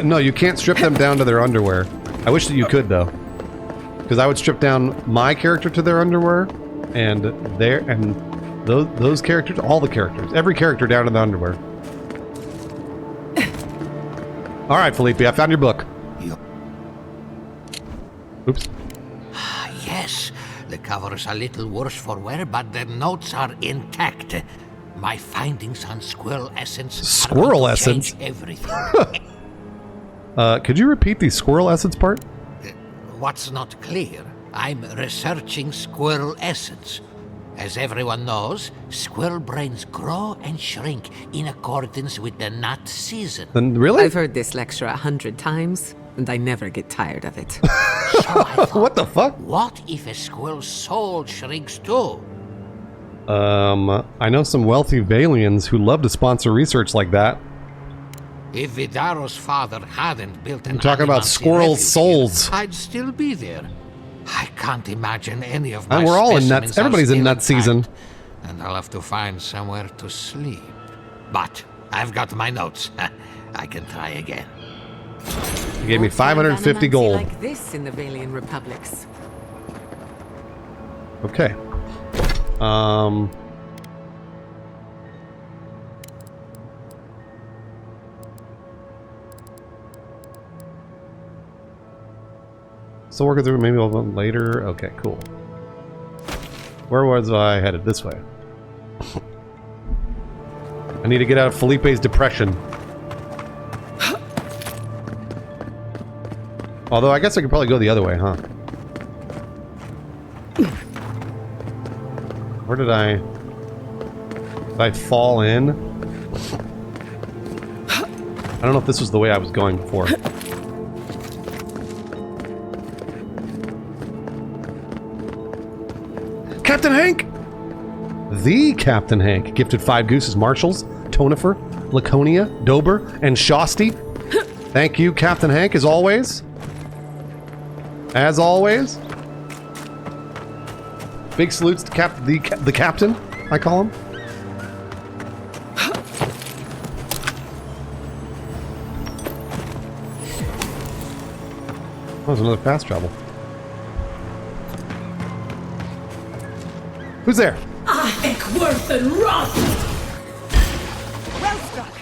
No, you can't strip them down to their underwear. I wish that you could, though. Because I would strip down my character to their underwear, and Those characters, all the characters, every character down to the underwear. All right, Felipe, I found your book. Oops. Yes, the cover's a little worse for wear, but the notes are intact. My findings on squirrel essence. Squirrel essence? Change everything. Could you repeat the squirrel essence part? What's not clear? I'm researching squirrel essence. As everyone knows, squirrel brains grow and shrink in accordance with the nut season. And really? I've heard this lecture 100 times, and I never get tired of it. So I thought, What the fuck? what if a squirrel's soul shrinks too? I know some wealthy Valians who love to sponsor research like that. If Vidaro's father hadn't built an I'm talking about animancy squirrel refuge souls. here, I'd still be there. I can't imagine any of my And we're all in nuts. specimens are Everybody's in still nut season. intact, and I'll have to find somewhere to sleep. But I've got my notes. I can try again. You gave me 550 gold. Like this in the Valian republics. Okay. Still working through, maybe a little bit later. Okay, cool. Where was I headed? This way. I need to get out of Felipe's depression. Although I guess I could probably go the other way, huh? Where did I... Did I fall in? I don't know if this was the way I was going before. Captain Hank! The Captain Hank gifted 5 gooses, Marshals, Tonifer, Laconia, Dober, and Shasti. Thank you, Captain Hank, as always. As always. Big salutes to the captain, I call him. Oh, there's another fast travel. Who's there? Eckworth and Roth! Well struck.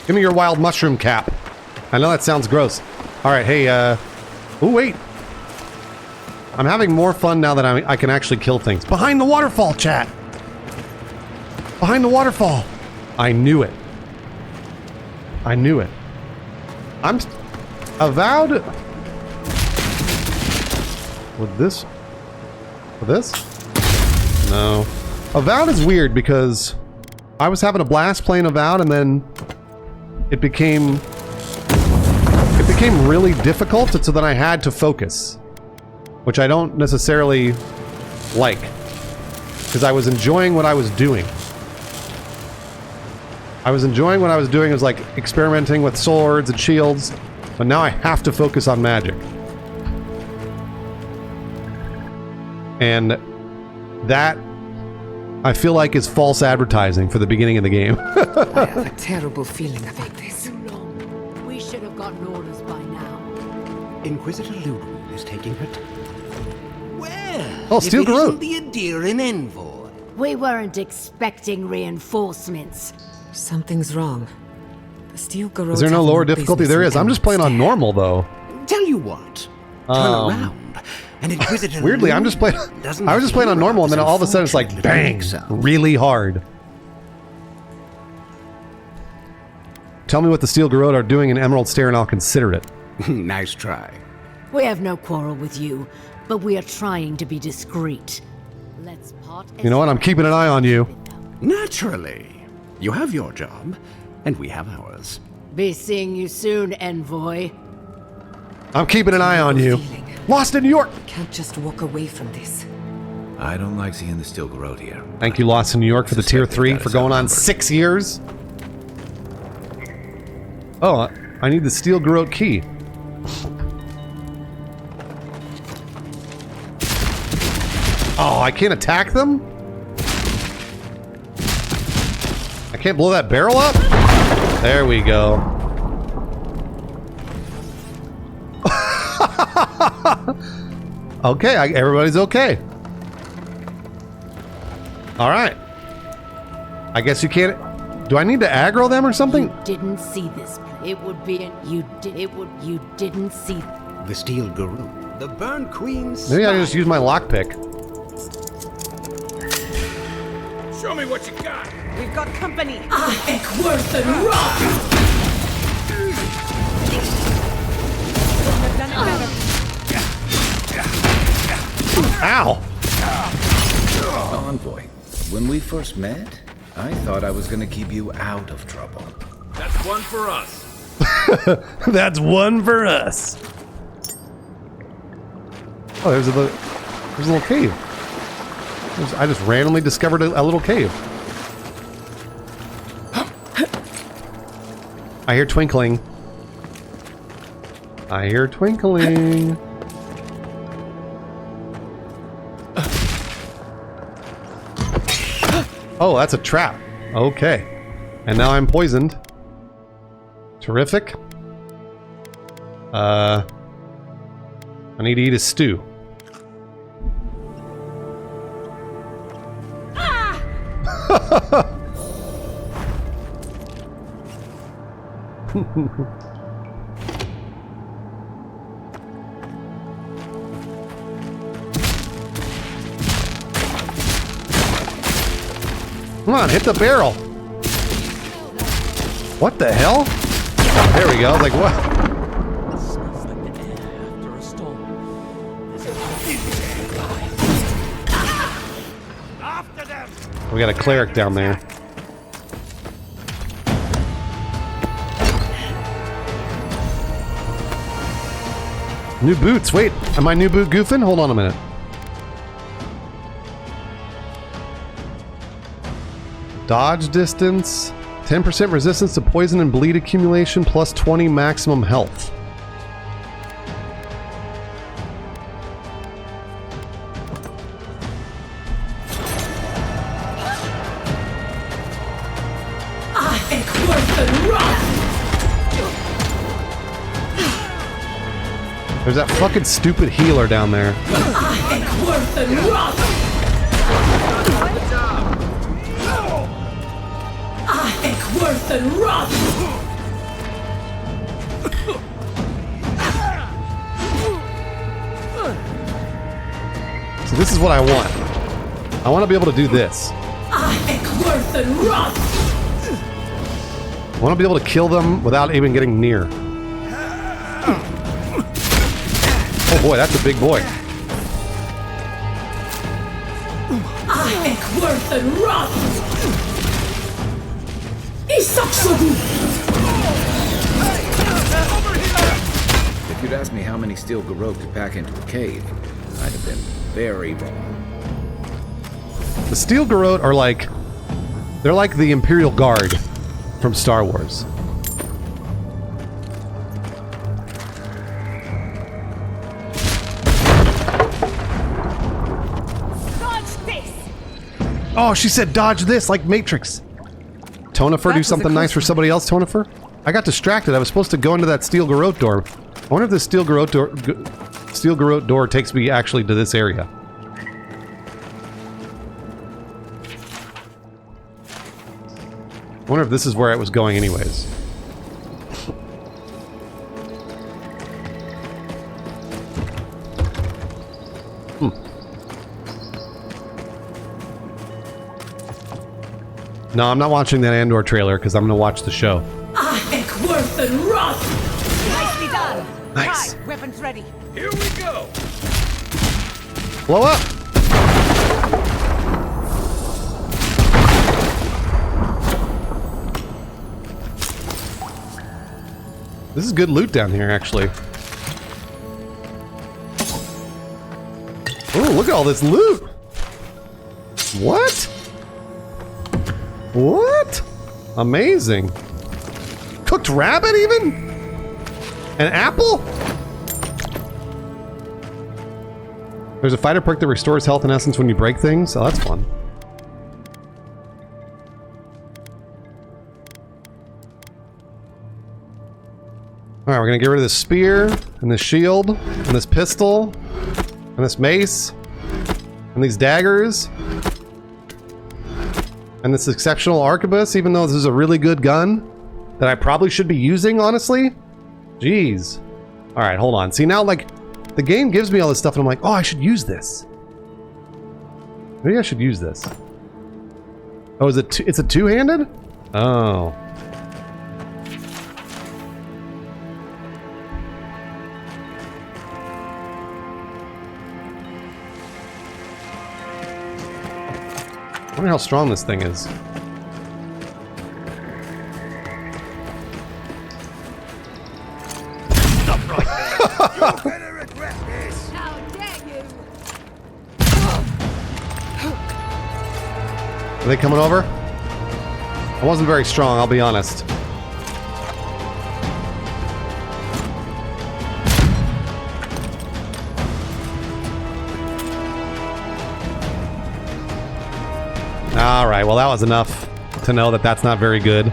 Give me your wild mushroom cap. I know that sounds gross. Alright, hey, oh wait. I'm having more fun now that I can actually kill things. Behind the waterfall, chat! Behind the waterfall! I knew it. I knew it. I'm... Avowed... With this? With this? No. Avowed is weird because I was having a blast playing Avowed and then it became really difficult, so then I had to focus, which I don't necessarily like, because I was enjoying what I was doing. I was enjoying what I was doing. It was like experimenting with swords and shields, but now I have to focus on magic. And that, I feel like, is false advertising for the beginning of the game. I have a terrible feeling about this. We should have gotten orders by now. Inquisitor Ludwig is taking her time. Well, Oh, Steel if it Garrote. isn't the endearing envoy. We weren't expecting reinforcements. Something's wrong. The Steel Garrote. Is there no have lower business difficulty? There in is. I'm just playing on Stair. normal, though. Tell you what, turn around. And Inquisitor Weirdly, I'm just playing... doesn't I was just playing on hear normal, and then us, all of a sudden it's like, unfortunately, bang! so. Really hard. Tell me what the Steel Garrote are doing in Emerald Stair, and I'll consider it. Nice try. We have no quarrel with you, but we are trying to be discreet. Let's part. You know what? I'm keeping an eye on you. Naturally. You have your job, and we have ours. Be seeing you soon, envoy. I'm keeping an eye on you. Lost in New York! Can't just walk away from this. I don't like seeing the Steel Garrote here. Thank you, Lost in New York, for the tier 3 for going on 6 years. Oh, I need the Steel Garrote key. Oh, I can't attack them? I can't blow that barrel up? There we go. Okay, everybody's okay. All right. I guess you can't. Do I need to aggro them or something? You didn't see this. It would be. You did. It would. You didn't see. The steel Garrote. The burn queen's. Maybe I can just use my lockpick. Show me what you got. We've got company. Worth and rock. I've done it better. Ow! Envoy, when we first met, I thought I was gonna keep you out of trouble. That's one for us. That's one for us. Oh, there's a little cave. I just randomly discovered a little cave. I hear twinkling. I hear twinkling. Oh, that's a trap. Okay. And now I'm poisoned. Terrific. I need to eat a stew. Come on, hit the barrel. What the hell? There we go. I was like, what? It smells like the air after a storm. After them. We got a cleric down there. New boots. Wait, am I new boot goofing? Hold on a minute. Dodge distance, 10% resistance to poison and bleed accumulation, plus 20 maximum health. There's that fucking stupid healer down there. So this is what I want. I want to be able to do this. I want to be able to kill them without even getting near. Oh boy, that's a big boy. If you'd asked me how many steel Garrote to pack into a cave, I'd have been very wrong. The steel Garrote are like... They're like the Imperial Guard from Star Wars. Oh, she said dodge this, like Matrix. Tonifer, do something nice for somebody else, Tonifer? I got distracted. I was supposed to go into that steel Garrote door. I wonder if the steel Garrote door takes me actually to this area. I wonder if this is where I was going anyways. No, I'm not watching that Andor trailer because I'm going to watch the show. Nicely done. Nice. Right, weapons ready. Here we go. Blow up! This is good loot down here, actually. Oh, look at all this loot! What? What? Amazing. Cooked rabbit, even? An apple? There's a fighter perk that restores health and essence when you break things. Oh, that's fun. Alright, we're gonna get rid of this spear, and this shield, and this pistol, and this mace, and these daggers, and this exceptional arquebus, even though this is a really good gun that I probably should be using, honestly. Jeez. Alright, hold on. See, now, like, the game gives me all this stuff, and I'm like, oh, I should use this. Maybe I should use this. Oh, is it it's a two-handed? Oh. I wonder how strong this thing is. Stop right there. You're gonna regret this. How dare you? Are they coming over? I wasn't very strong, I'll be honest. Alright, well that was enough to know that that's not very good.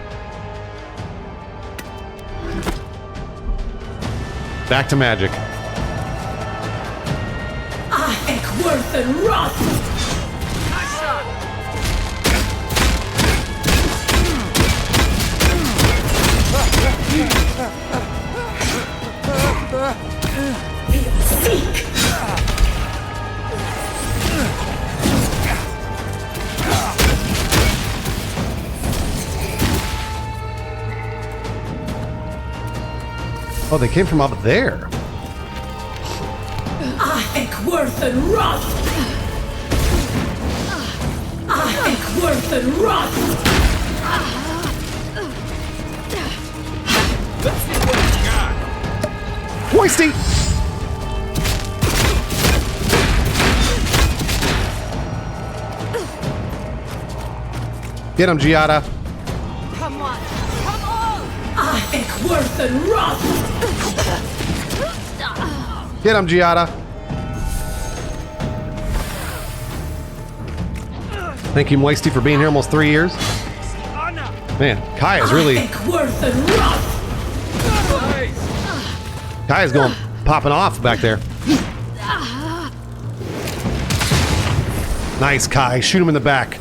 Back to magic. I think worth and wrath. Nice shot. Seek. Oh, they came from up there. I think worth and wrath. I think worth and wrath. Let's see what you got. Hoisty! Get him, Giada. Come on, come on! I think worth and wrath. Get him, Giada. Thank you, Moisty, for being here almost 3 years. Man, Kai is really... I think worth and wrath. Kai is going popping off back there. Nice, Kai. Shoot him in the back.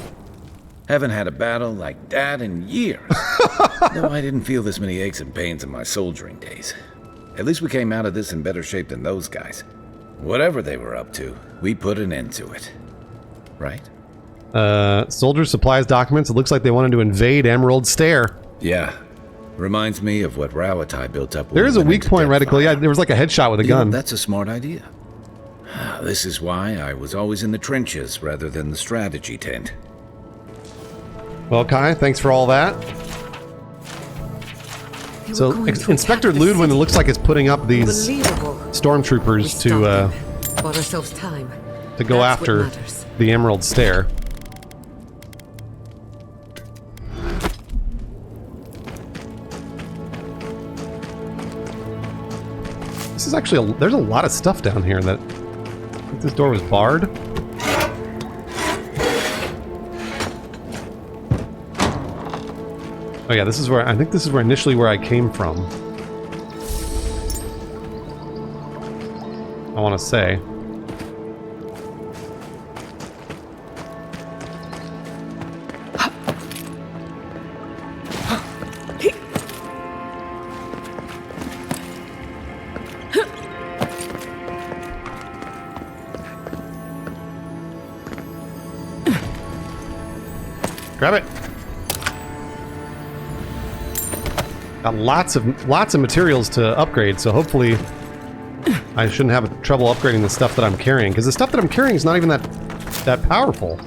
Haven't had a battle like that in years. No, I didn't feel this many aches and pains in my soldiering days. At least we came out of this in better shape than those guys. Whatever they were up to, we put an end to it. Right? Soldiers, supplies, documents. It looks like they wanted to invade Emerald Stair. Yeah. Reminds me of what Garrote built up. There is a weak point reticle. Yeah, there was like a headshot with a gun. That's a smart idea. This is why I was always in the trenches rather than the strategy tent. Well, Kai, thanks for all that. So, Inspector Ludwin, it looks like, is putting up these stormtroopers to go after the Emerald Stair. This is actually there's a lot of stuff down here that I think this door was barred. Oh yeah, this is where I think this is where initially where I came from. I want to say. Grab it. Got lots of materials to upgrade, so hopefully I shouldn't have trouble upgrading the stuff that I'm carrying, because the stuff that I'm carrying is not even that powerful.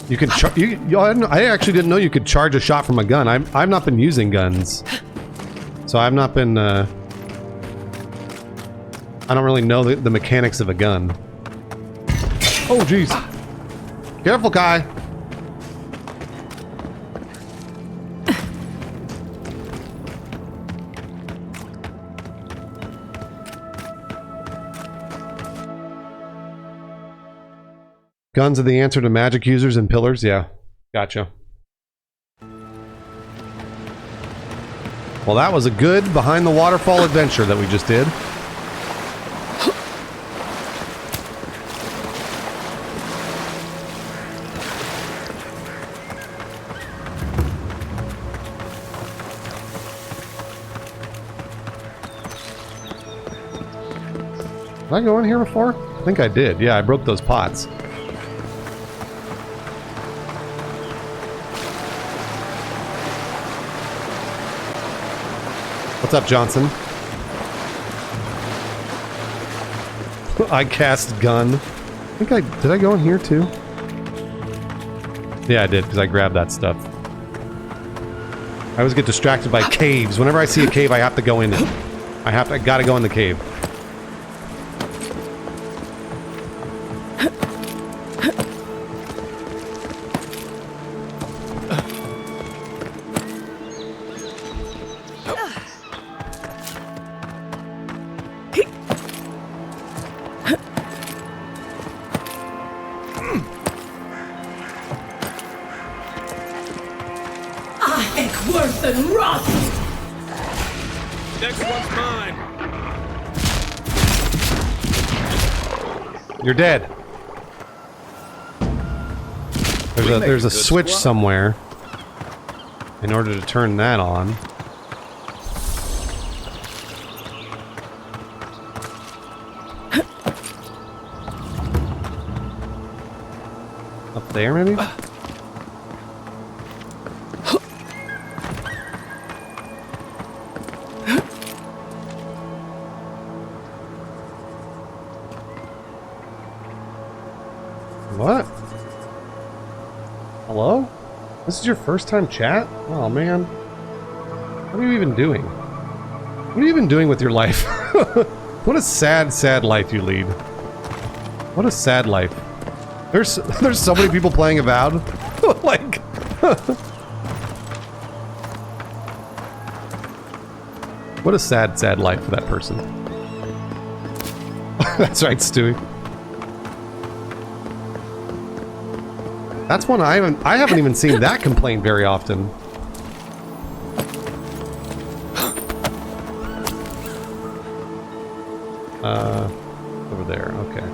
You can I actually didn't know you could charge a shot from a gun. I've not been using guns, so I've not been. I don't really know the mechanics of a gun. Oh jeez! Careful, Kai. Guns are the answer to magic users and pillars. Yeah, gotcha. Well, that was a good behind the waterfall adventure that we just did. Did I go in here before? I think I did. Yeah, I broke those pots. What's up, Johnson? I cast gun. I think did I go in here too? Yeah, I did, because I grabbed that stuff. I always get distracted by caves. Whenever I see a cave, I have to go in it. I gotta go in the cave. You're dead. There's a switch somewhere in order to turn that on. Up there, maybe? What? Hello? This is your first time chat? Oh man. What are you even doing? What are you even doing with your life? What a sad, sad life you lead. What a sad life. There's so many people playing Avowed. Like what a sad, sad life for that person. That's right, Stewie. That's one I haven't even seen that complaint very often. Over there, okay.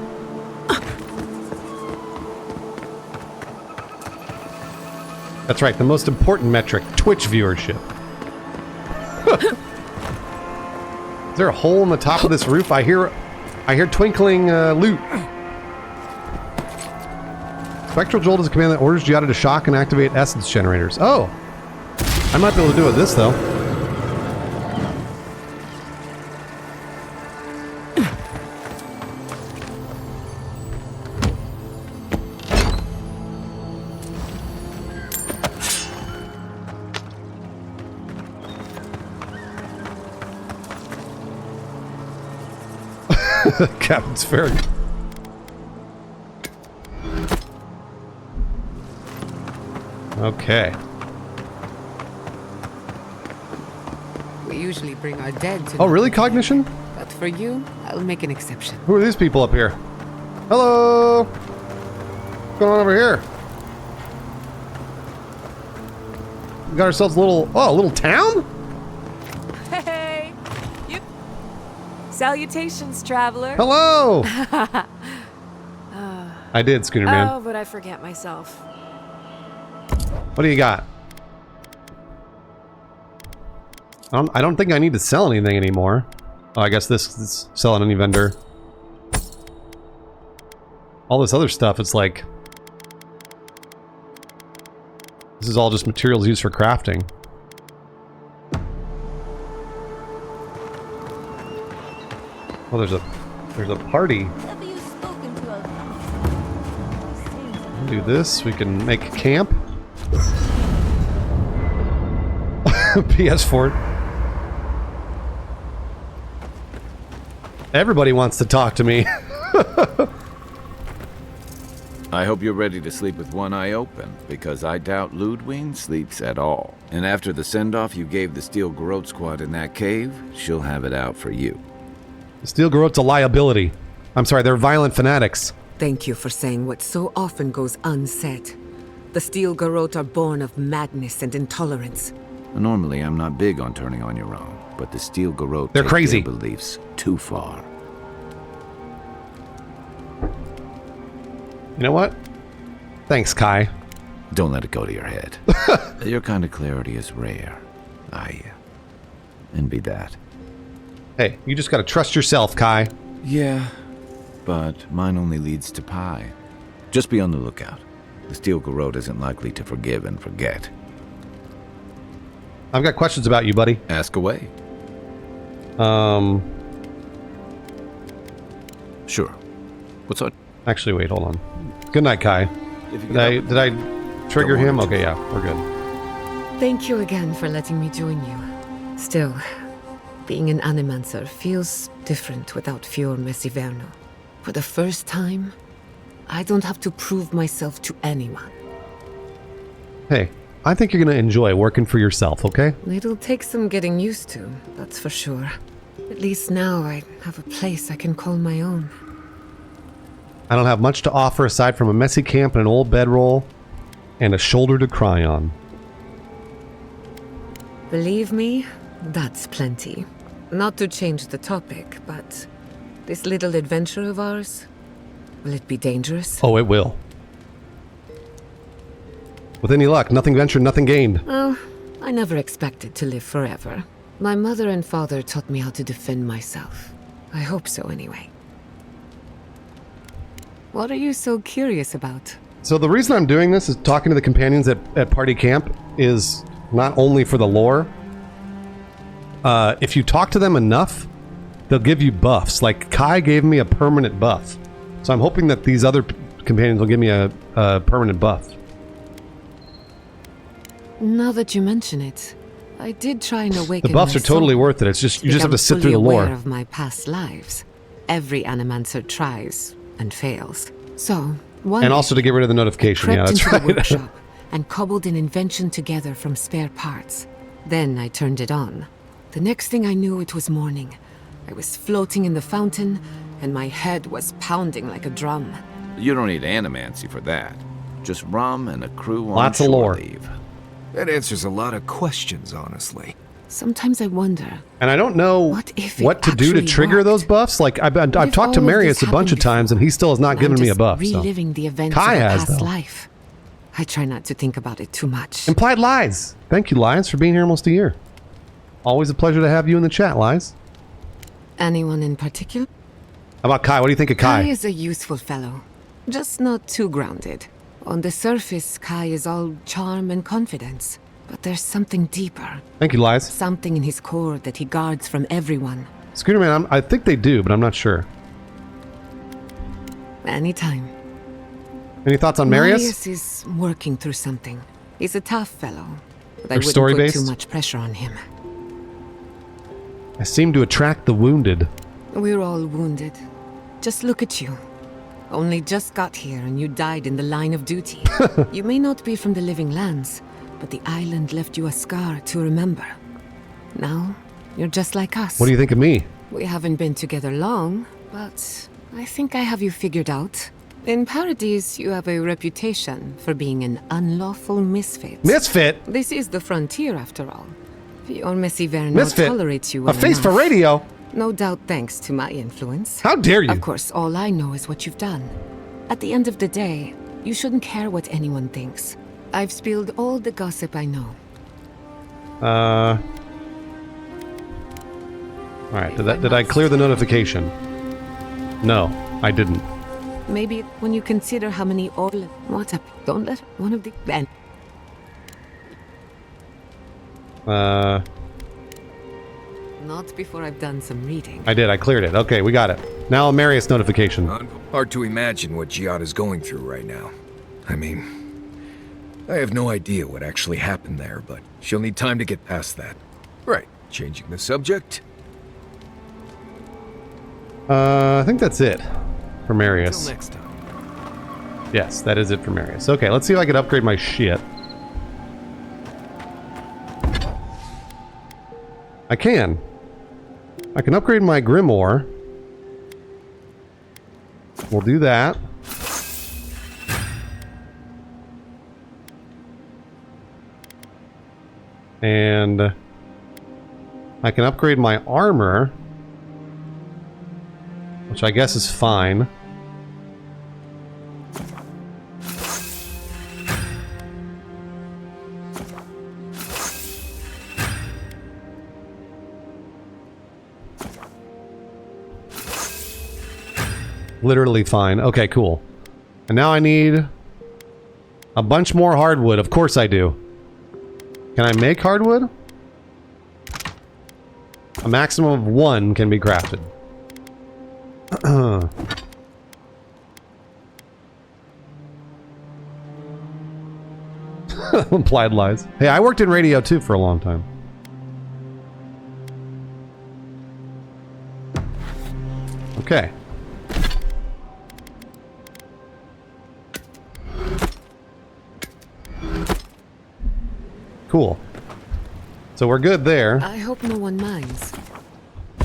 That's right, the most important metric, Twitch viewership. Is there a hole in the top of this roof? I hear twinkling loot. Spectral Jolt is a command that orders Giada to shock and activate essence generators. Oh! I might be able to do it with this, though. Captain's fair. Okay. We usually bring our dead to... Oh, really, Cognition? But for you, I'll make an exception. Who are these people up here? Hello! What's going on over here? We got ourselves a little town? Hey! You... Salutations, traveler. Hello! I did, Schooner Man. Oh, but I forget myself. What do you got? I don't think I need to sell anything anymore. Oh, I guess this is selling any vendor. All this other stuff, it's like... This is all just materials used for crafting. Oh, there's a party. Do this, we can make camp. PS4. Everybody wants to talk to me. I hope you're ready to sleep with one eye open, because I doubt Ludwig sleeps at all. And after the send-off you gave the Steel Garrote squad in that cave, she'll have it out for you. Steel Garrote's a liability. I'm sorry, they're violent fanatics. Thank you for saying what so often goes unsaid. The Steel Garrote are born of madness and intolerance. Normally, I'm not big on turning on your own, but the Steel Garrote They're take crazy. their beliefs too far. You know what? Thanks, Kai. Don't let it go to your head. Your kind of clarity is rare. I envy that. Hey, you just gotta trust yourself, Kai. Yeah, but mine only leads to pie. Just be on the lookout. The Steel Garrote isn't likely to forgive and forget. I've got questions about you, buddy. Ask away. Sure. What's up? Actually, wait, hold on. Good night, Kai. Did I trigger him? Okay, yeah, we're good. Thank you again for letting me join you. Still, being an animancer feels different without Fior Messiverno. For the first time, I don't have to prove myself to anyone. Hey, I think you're gonna enjoy working for yourself, okay? It'll take some getting used to, that's for sure. At least now I have a place I can call my own. I don't have much to offer aside from a messy camp and an old bedroll and a shoulder to cry on. Believe me, that's plenty. Not to change the topic, but this little adventure of ours, will it be dangerous? Oh, it will. With any luck, nothing ventured, nothing gained. Well, I never expected to live forever. My mother and father taught me how to defend myself. I hope so, anyway. What are you so curious about? So the reason I'm doing this is talking to the companions at party camp is not only for the lore. If you talk to them enough, they'll give you buffs. Like Kai gave me a permanent buff. So I'm hoping that these other companions will give me a permanent buff. Now that you mention it, I did try and awaken The buffs my are totally soul. worth it. It's just you just have to sit I'm through the fully aware lore. of my past lives. Every animancer tries and fails. So one And also to get rid of the notification. crept Yeah, that's into right. the workshop and cobbled an invention together from spare parts. Then I turned it on. The next thing I knew, it was morning. I was floating in the fountain, and my head was pounding like a drum. You don't need animancy for that. Just rum and a crew on Lots of shore lore. leave. That answers a lot of questions, honestly. Sometimes I wonder, And I don't know What if it what to do to actually trigger worked? those buffs. Like I've What if talked to all of Marius this a bunch of happened times, and he still has not I'm given me a just buff. So. reliving the events Kai of a has, past though. life. I try not to think about it too much. Implied Lies. Thank you, Lies, for being here almost a year. Always a pleasure to have you in the chat, Lies. Anyone in particular? How about Kai? What do you think of Kai Kai? is a useful fellow, just not too grounded. On the surface, Kai is all charm and confidence, but there's something deeper. Thank you, Lies. Something in his core that he guards from everyone. Scooter Man, I think they do, but I'm not sure. Anytime. Any thoughts on Marius? Marius is working through something. He's a tough fellow, but I They're wouldn't story-based? put too much pressure on him. I seem to attract the wounded. We're all wounded. Just look at you. Only just got here and you died in the line of duty. You may not be from the living lands, but the island left you a scar to remember. Now, you're just like us. What do you think of me? We haven't been together long, but I think I have you figured out. In Paradise, you have a reputation for being an unlawful misfit. Misfit? This is the frontier, after all. Fior Messiverno Misfit? tolerates you A well face for enough. radio? No doubt thanks to my influence. How dare you? Of course, all I know is what you've done. At the end of the day, you shouldn't care what anyone thinks. I've spilled all the gossip I know. Alright, did I clear the notification? No, I didn't. Maybe when you consider how many what up? Don't let one of the men. Not before I've done some reading. I did, I cleared it. Okay, we got it. Now a Marius notification. Hard to imagine what Giada's going through right now. I mean, I have no idea what actually happened there, but she'll need time to get past that. Right, changing the subject. I think that's it for Marius. Until next time. Yes, that is it for Marius. Okay, let's see if I can upgrade my shit. I can. I can upgrade my Grimoire. We'll do that. And I can upgrade my armor, which I guess is fine. Literally fine. Okay, cool. And now I need a bunch more hardwood. Of course I do. Can I make hardwood? A maximum of 1 can be crafted. Implied lies. Hey, I worked in radio too for a long time. Okay. Cool. So we're good there. I hope no one minds.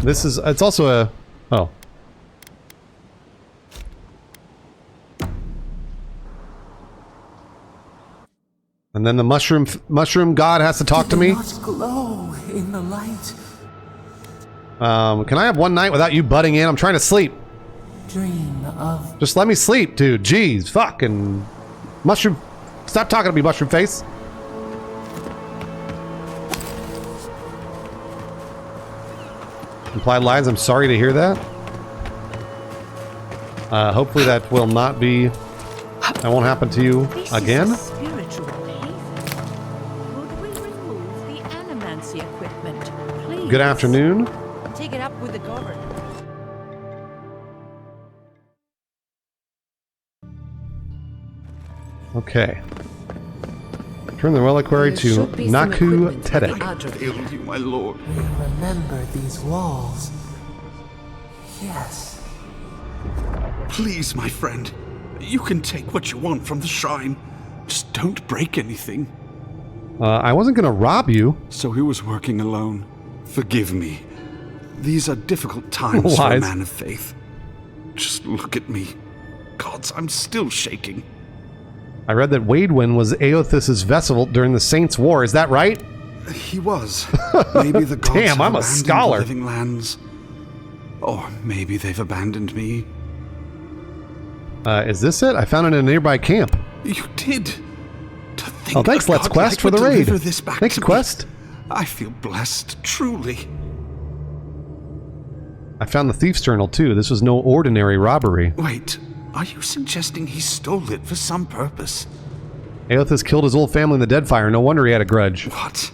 This is, it's also a, oh. And then the mushroom god has to talk to me. Not glow in the light. Can I have one night without you butting in? I'm trying to sleep. Dream of. Just let me sleep, dude. Jeez, fucking mushroom. Stop talking to me, mushroom face. Implied lies. I'm sorry to hear that. Hopefully that will not be. That won't happen to you again. Spiritual haven. Could we remove the animancy equipment, please? Good afternoon. Take it up with the governor. Okay. Turn the reliquary to Naku Tedek. Failed you, my lord. We remember these walls. Yes. Please, my friend. You can take what you want from the shrine. Just don't break anything. I wasn't gonna rob you. So he was working alone. Forgive me. These are difficult times for a man of faith. Just look at me. Gods, I'm still shaking. I read that Waidwin was Aothis' vessel during the Saints' War. Is that right? He was. Maybe the gods Damn, have I'm a abandoned scholar. the living lands. Or maybe they've abandoned me. Is this it? I found it in a nearby camp. You did. To think Oh, thanks, a Let's god Quest, like for the would raid. deliver this back Thanks, to me. Quest. I feel blessed, truly. I found the thief's journal too. This was no ordinary robbery. Wait, are you suggesting he stole it for some purpose? Aothis killed his old family in the Deadfire. No wonder he had a grudge. What?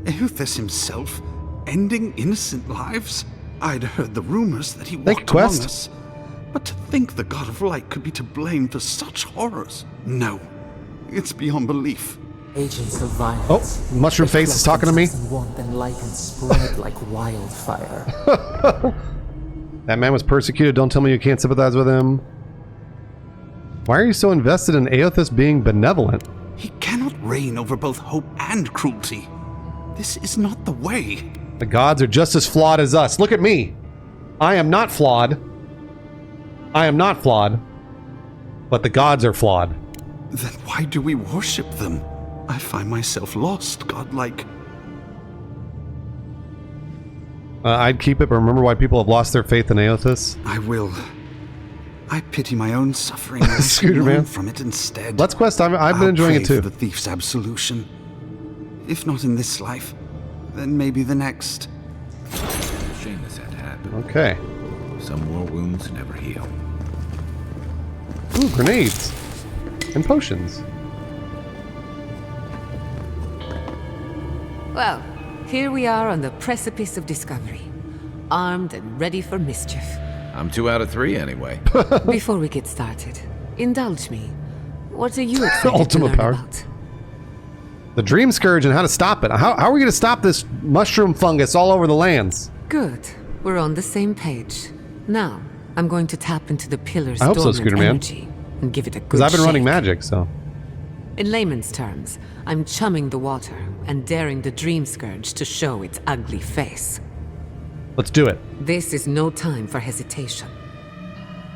Aothis himself? Ending innocent lives? I'd heard the rumors that he walked among us. But to think the God of Light could be to blame for such horrors? No. It's beyond belief. Agents of violence. Oh, Mushroom Face is talking to me. Warmth and light and spread like wildfire. That man was persecuted. Don't tell me you can't sympathize with him. Why are you so invested in Aothis being benevolent? He cannot reign over both hope and cruelty. This is not the way. The gods are just as flawed as us. Look at me. I am not flawed. I am not flawed. But the gods are flawed. Then why do we worship them? I find myself lost, godlike. I'd keep it, but remember why people have lost their faith in Aothis? I will. I pity my own suffering and Scooter learn man. from it instead. Let's Quest, I've been enjoying pray it too. For the thief's absolution. If not in this life, then maybe the next. Shame this had to happen. Okay. Some war wounds never heal. Ooh, grenades. And potions. Well, here we are on the precipice of discovery. Armed and ready for mischief. I'm 2 out of 3 anyway. Before we get started, indulge me. What are you excited Ultimate to learn power. about? The Dream Scourge and how to stop it. How are we going to stop this mushroom fungus all over the lands? Good. We're on the same page. Now, I'm going to tap into the pillar's I hope so, dormant Scooter Man. energy and give it a good Because I've been running shake. magic, so. In layman's terms, I'm chumming the water and daring the Dream Scourge to show its ugly face. Let's do it. This is no time for hesitation.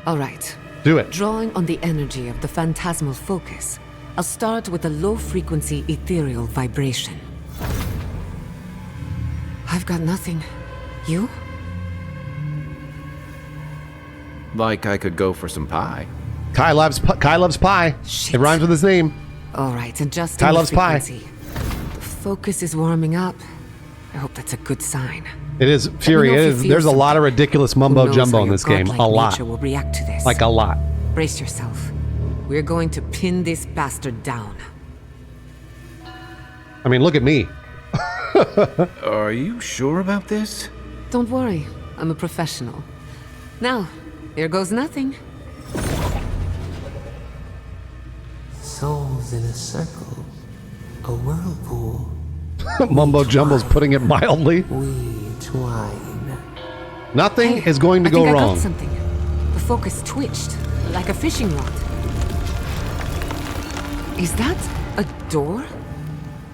All right. Do it. Drawing on the energy of the phantasmal focus, I'll start with a low-frequency ethereal vibration. I've got nothing. You? Like I could go for some pie. Kai loves pie. Shit. It rhymes with his name. All right, adjusting Kai the loves pie. frequency. The focus is warming up. I hope that's a good sign. It is, Fury. It is. There's a lot of ridiculous mumbo jumbo in this game. A lot. Will react to this. Like a lot. Brace yourself. We're going to pin this bastard down. I mean, look at me. Are you sure about this? Don't worry. I'm a professional. Now, here goes nothing. Souls in a circle. A whirlpool. Mumbo jumbo's putting it mildly. We twine. Nothing is going to I go think I wrong. got something. The focus twitched, like a fishing rod. Is that a door?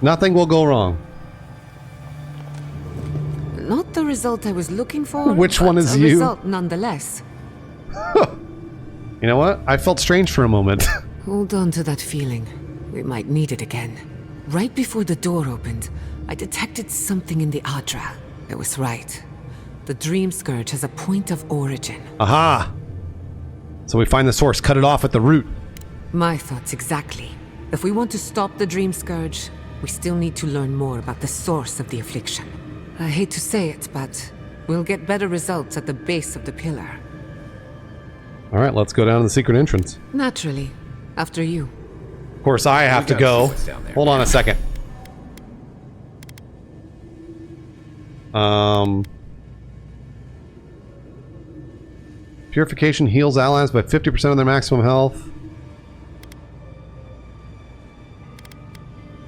Nothing will go wrong. Not the result I was looking for. Which one is a you? Result nonetheless. You know what? I felt strange for a moment. Hold on to that feeling. We might need it again. Right before the door opened, I detected something in the Adra. I was right. The dream scourge has a point of origin. Aha! So we find the source, cut it off at the root. My thoughts exactly. If we want to stop the dream scourge, we still need to learn more about the source of the affliction. I hate to say it, but we'll get better results at the base of the pillar. All right, let's go down to the secret entrance. Naturally. After you. Of course, I have to go. Hold on a second. Purification heals allies by 50% of their maximum health.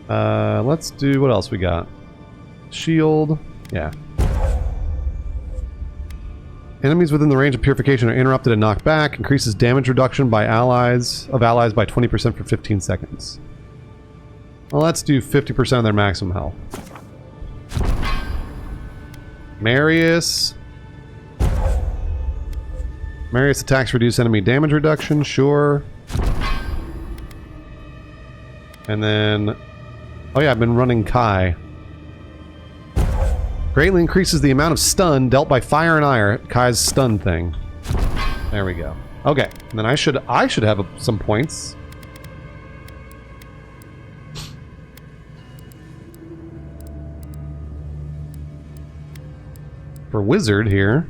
Let's do, what else we got? Shield. Yeah. Enemies within the range of purification are interrupted and knocked back. Increases damage reduction by allies by 20% for 15 seconds. Well, let's do 50% of their maximum health. Marius. Marius attacks reduce enemy damage reduction, sure. And then... Oh yeah, I've been running Kai. Greatly increases the amount of stun dealt by fire and iron. Kai's stun thing. There we go. Okay, and then I should have some points. For wizard here.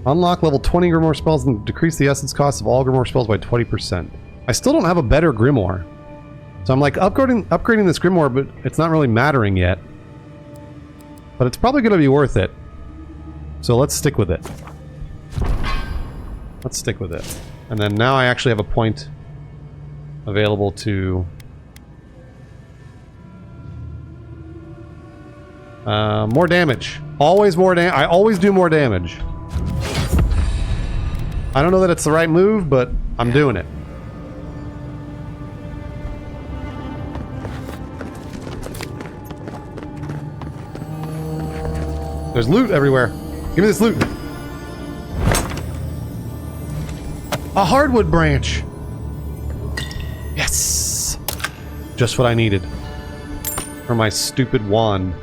Unlock level 20 Grimoire spells and decrease the essence cost of all Grimoire spells by 20%. I still don't have a better Grimoire. So I'm like upgrading this Grimoire, but it's not really mattering yet. But it's probably going to be worth it. So let's stick with it. Let's stick with it. And then now I actually have a point available to... more damage. Always more damage. I always do more damage. I don't know that it's the right move, but I'm doing it. There's loot everywhere. Give me this loot. A hardwood branch. Yes. Just what I needed. For my stupid wand.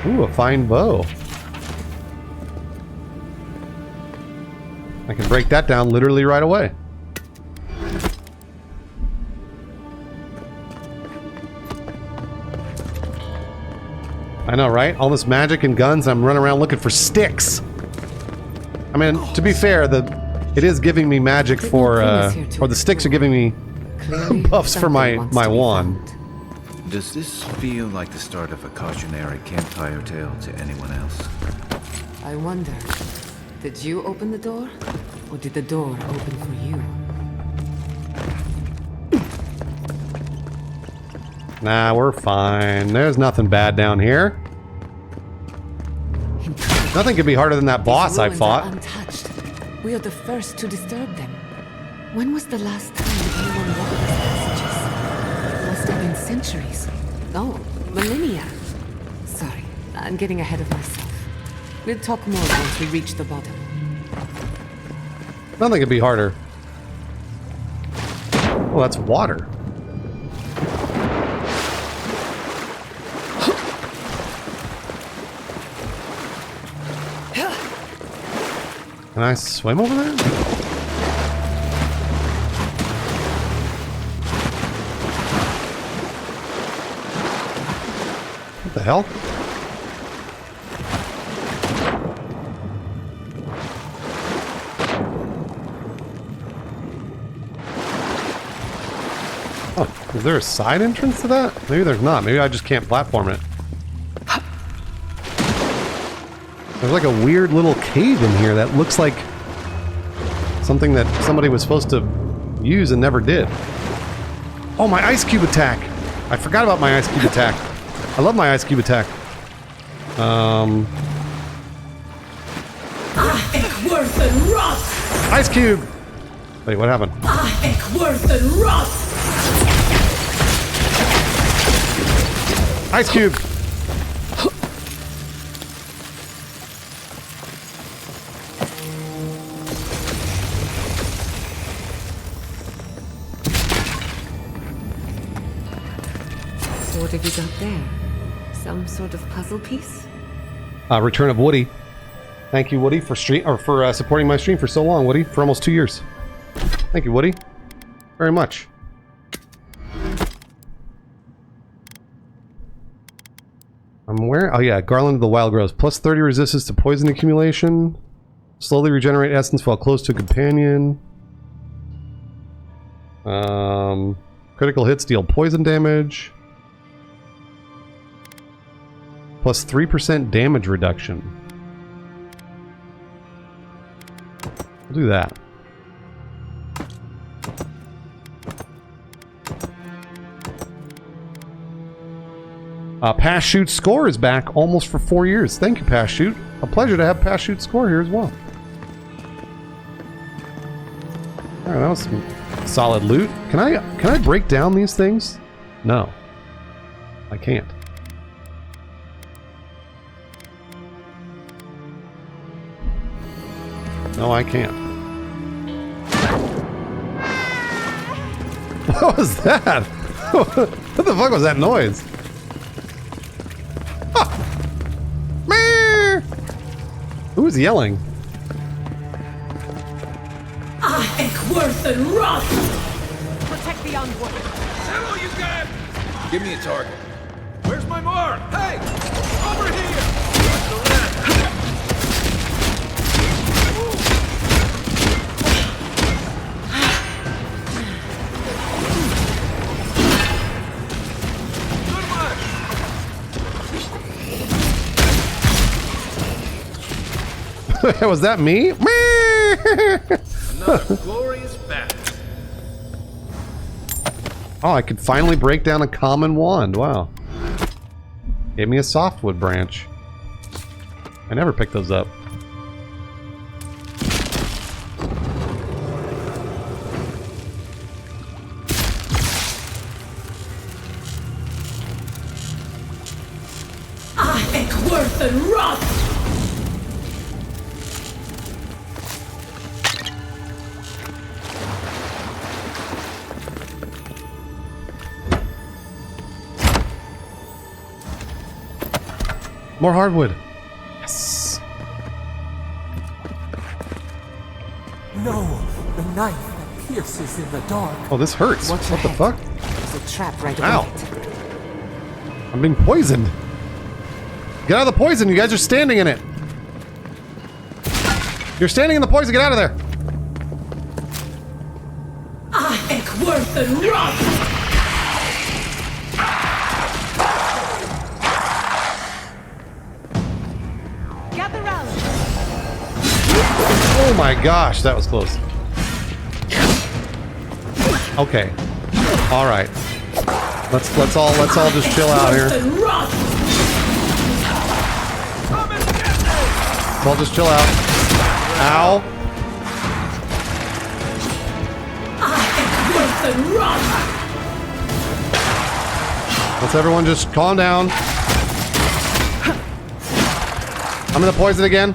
Ooh, a fine bow. I can break that down literally right away. I know, right? All this magic and guns, I'm running around looking for sticks. I mean, to be fair, it is giving me magic for, or the sticks are giving me buffs for my wand. Does this feel like the start of a cautionary campfire tale to anyone else? I wonder, did you open the door? Or did the door open for you? Nah, we're fine. There's nothing bad down here. Nothing could be harder than that boss I fought. Untouched. We are the first to disturb them. When was the last time anyone walked these passages? It must have been centuries. No, millennia. Sorry, I'm getting ahead of myself. We'll talk more once we reach the bottom. Nothing could be harder. Oh, that's water. Can I swim over there? What the hell? Oh, is there a side entrance to that? Maybe there's not. Maybe I just can't platform it. There's like a weird little cave in here that looks like something that somebody was supposed to use and never did. Oh, my ice cube attack! I forgot about my ice cube attack. I love my ice cube attack. Ice cube! Wait, what happened? Ice cube! What have you got there? Some sort of puzzle piece? Return of Woody. Thank you, Woody, for supporting my stream for so long, Woody, for almost 2 years. Thank you, Woody, very much. I'm where? Oh yeah, Garland of the Wild Rose. Plus 30 resistance to poison accumulation. Slowly regenerate essence while close to a companion. Critical hits deal poison damage. Plus 3% damage reduction. We'll do that. Pass Shoot Score is back almost for 4 years. Thank you, Pass Shoot. A pleasure to have Pass Shoot Score here as well. Alright, that was some solid loot. Can I break down these things? No. I can't. No, I can't. What was that? What the fuck was that noise? Who was yelling? Worth and rot! Protect the envoy. Is that all you got? Give me a target. Where's my mark? Hey! Over here! Was that me? Another glorious battle. Oh, I could finally break down a common wand. Wow. Gave me a softwood branch. I never picked those up. Worth and rot! More hardwood. Yes. No, the knife that pierces in the dark. Oh, this hurts. Watch What the your fuck? There's a trap right Ow. above it. I'm being poisoned. Get out of the poison. You guys are standing in it. You're standing in the poison. Get out of there. Worth and rot! Gather round. Oh my gosh, that was close. Okay. All right. Let's all just chill out here. Let's all just chill out. Ow. Let's everyone just calm down. I'm I'm in the poison again.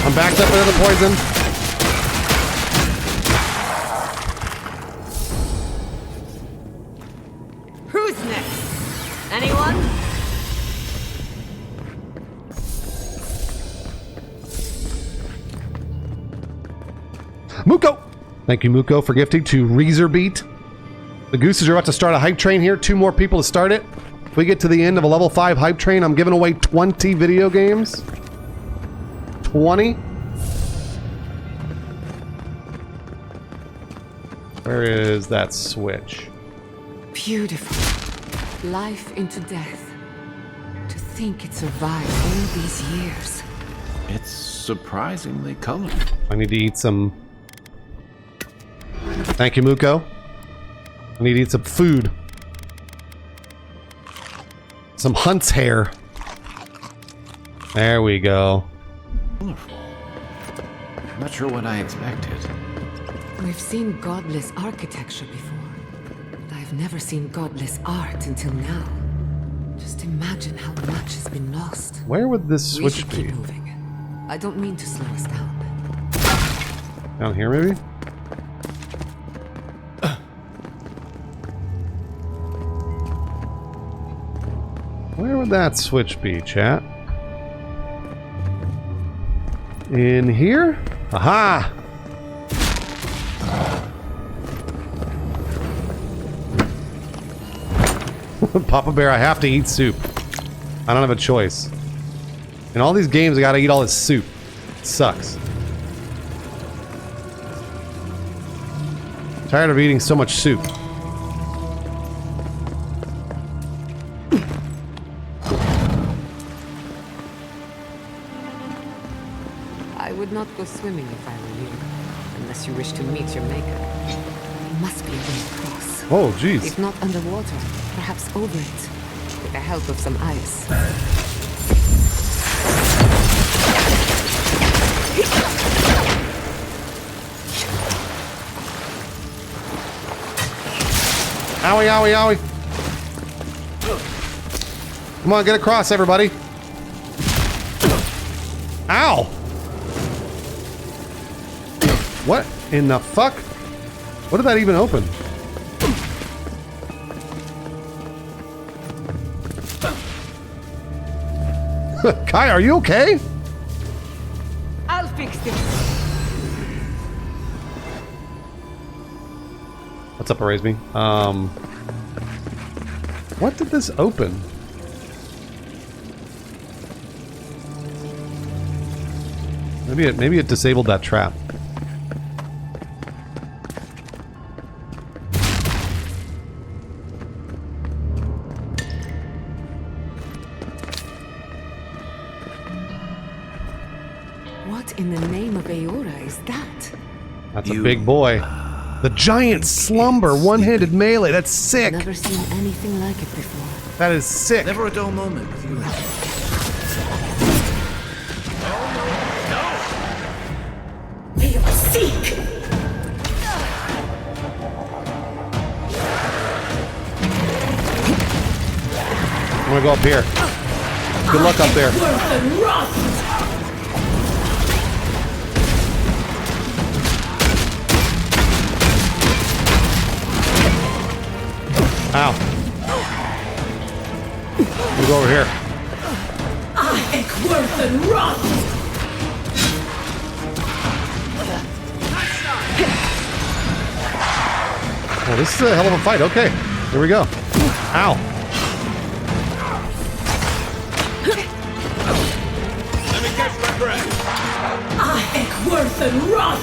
I'm backed up into the poison. Who's next? Anyone? Muko! Thank you, Muko, for gifting to Reezerbeat. The Gooses are about to start a hype train here. 2 more people to start it. If we get to the end of a level 5 hype train, I'm giving away 20 video games. 20? Where is that switch? Beautiful. Life into death. To think it survived all these years. It's surprisingly colorful. I need to eat some... Thank you, Muko. I need to eat some food. Some hunt's hair. There we go. Colorful. I'm not sure what I expected. We've seen godless architecture before, but I've never seen godless art until now. Just imagine how much has been lost. Where would this We switch should be? keep moving. I don't mean to slow us down. Down here, maybe? Where would that switch be, chat? In here? Aha! Papa Bear, I have to eat soup. I don't have a choice. In all these games, I gotta eat all this soup. It sucks. Tired of eating so much soup. I would not go swimming if I were you, unless you wish to meet your maker. There must be a way across. Oh, jeez. If not underwater, perhaps over it, with the help of some ice. Owie, owie, owie. Come on, get across, everybody. Ow! What in the fuck? What did that even open? Kai, are you okay? I'll fix this. What's up, Erase Me? What did this open? Maybe it disabled that trap. What in the name of Aora is that? That's a big boy. The giant slumber, one-handed melee. That's sick. Never seen anything like it before. That is sick. Never a dull moment with you. Seek! I'm gonna go up here. Good luck up there. Ow. We'll go over here. Worth and rot! Well, this is a hell of a fight. Okay, here we go. Ow. Let me catch my breath. Worth and rot!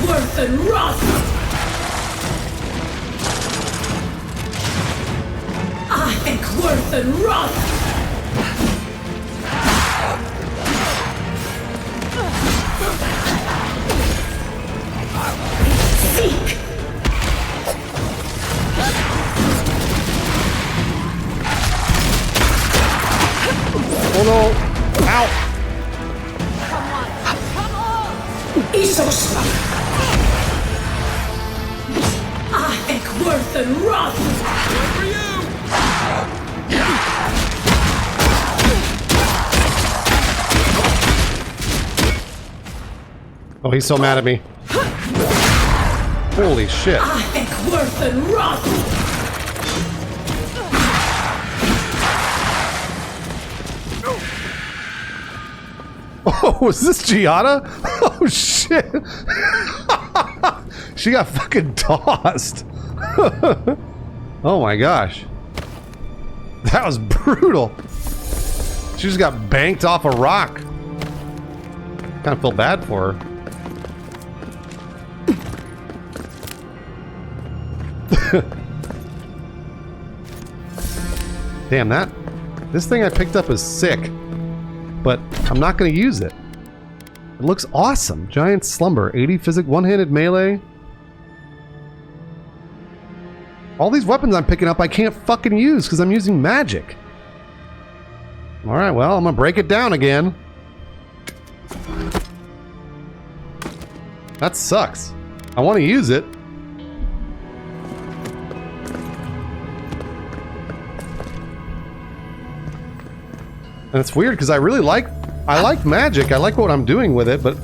Worth and rot! Worth and rot! Seek! Oh no! Ow! Come on! Isosla! Ekworth and Roth! One for you! Oh, he's so mad at me. Holy shit. Ekworth and Roth! Oh, is this Giada? Oh shit! She got fucking tossed. Oh my gosh. That was brutal. She just got banked off a rock. Kind of feel bad for her. Damn, this thing I picked up is sick, but I'm not going to use it. It looks awesome. Giant Slumber, 80 physic, one-handed melee. All these weapons I'm picking up I can't fucking use because I'm using magic. Alright, well, I'm going to break it down again. That sucks. I want to use it. And it's weird because I like magic. I like what I'm doing with it, but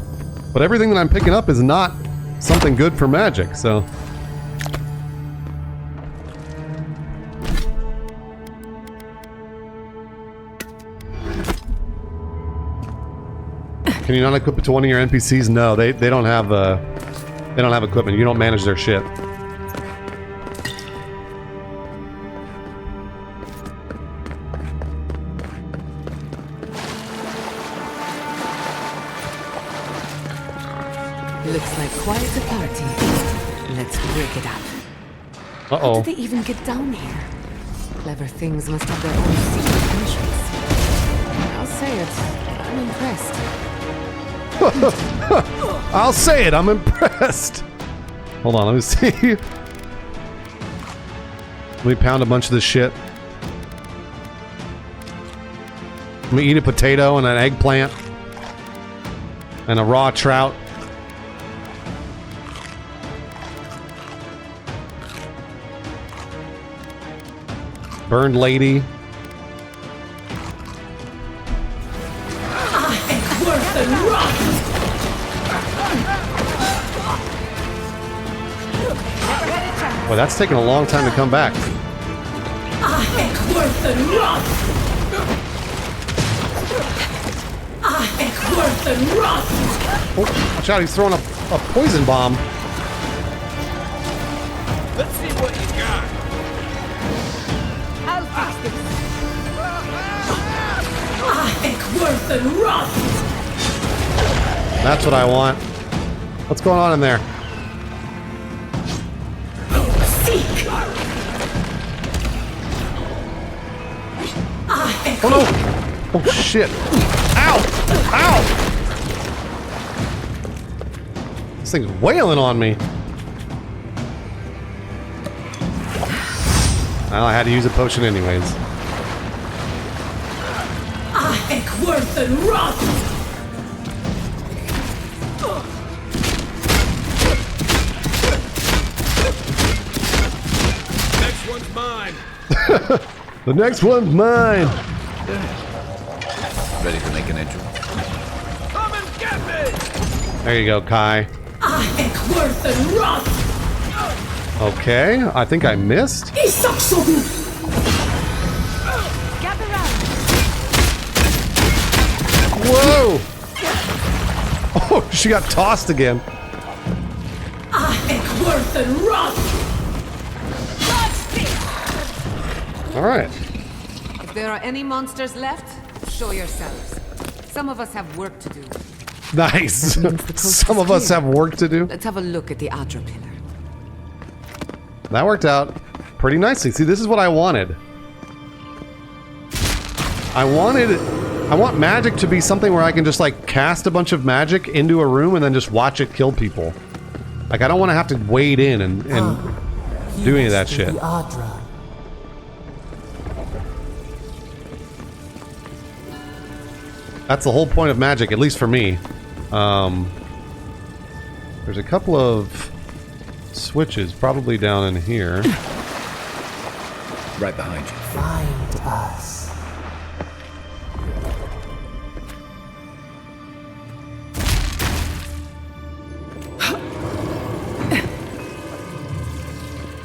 everything that I'm picking up is not something good for magic, so. Can you not equip it to one of your NPCs? No, they don't have equipment. You don't manage their shit. Looks like quite a party. Let's break it up. Uh-oh. How did they even get down here? Clever things must have their own secret entrance. I'll say it. I'm impressed. I'll say it, I'm impressed. Hold on, let me see. Let me pound a bunch of this shit. Let me eat a potato and an eggplant. And a raw trout. Burned lady. Boy, that's taking a long time to come back. Oh, watch out, he's throwing a poison bomb. Let's see what you got. I'll fix this. That's what I want. What's going on in there? Oh no! Oh shit! Ow! Ow! This thing's wailing on me. Well, I had to use a potion anyways. Ekworth and Roth! Next one's mine. The next one's mine. Ready to make an entry? Come and get me! There you go, Kai. Ekworth and Roth! Okay, I think I missed. Gather round. Whoa! Oh, she got tossed again. Ekworth and Roth! All right. If there are any monsters left, show yourselves. Some of us have work to do. Nice. Some of us have work to do. Let's have a look at the Adra pillar. That worked out pretty nicely. See, this is what I wanted. I want magic to be something where I can just like cast a bunch of magic into a room and then just watch it kill people. Like I don't want to have to wade in and do any of that shit. The Adra. That's the whole point of magic, at least for me. There's a couple of switches probably down in here. Right behind you. Find us.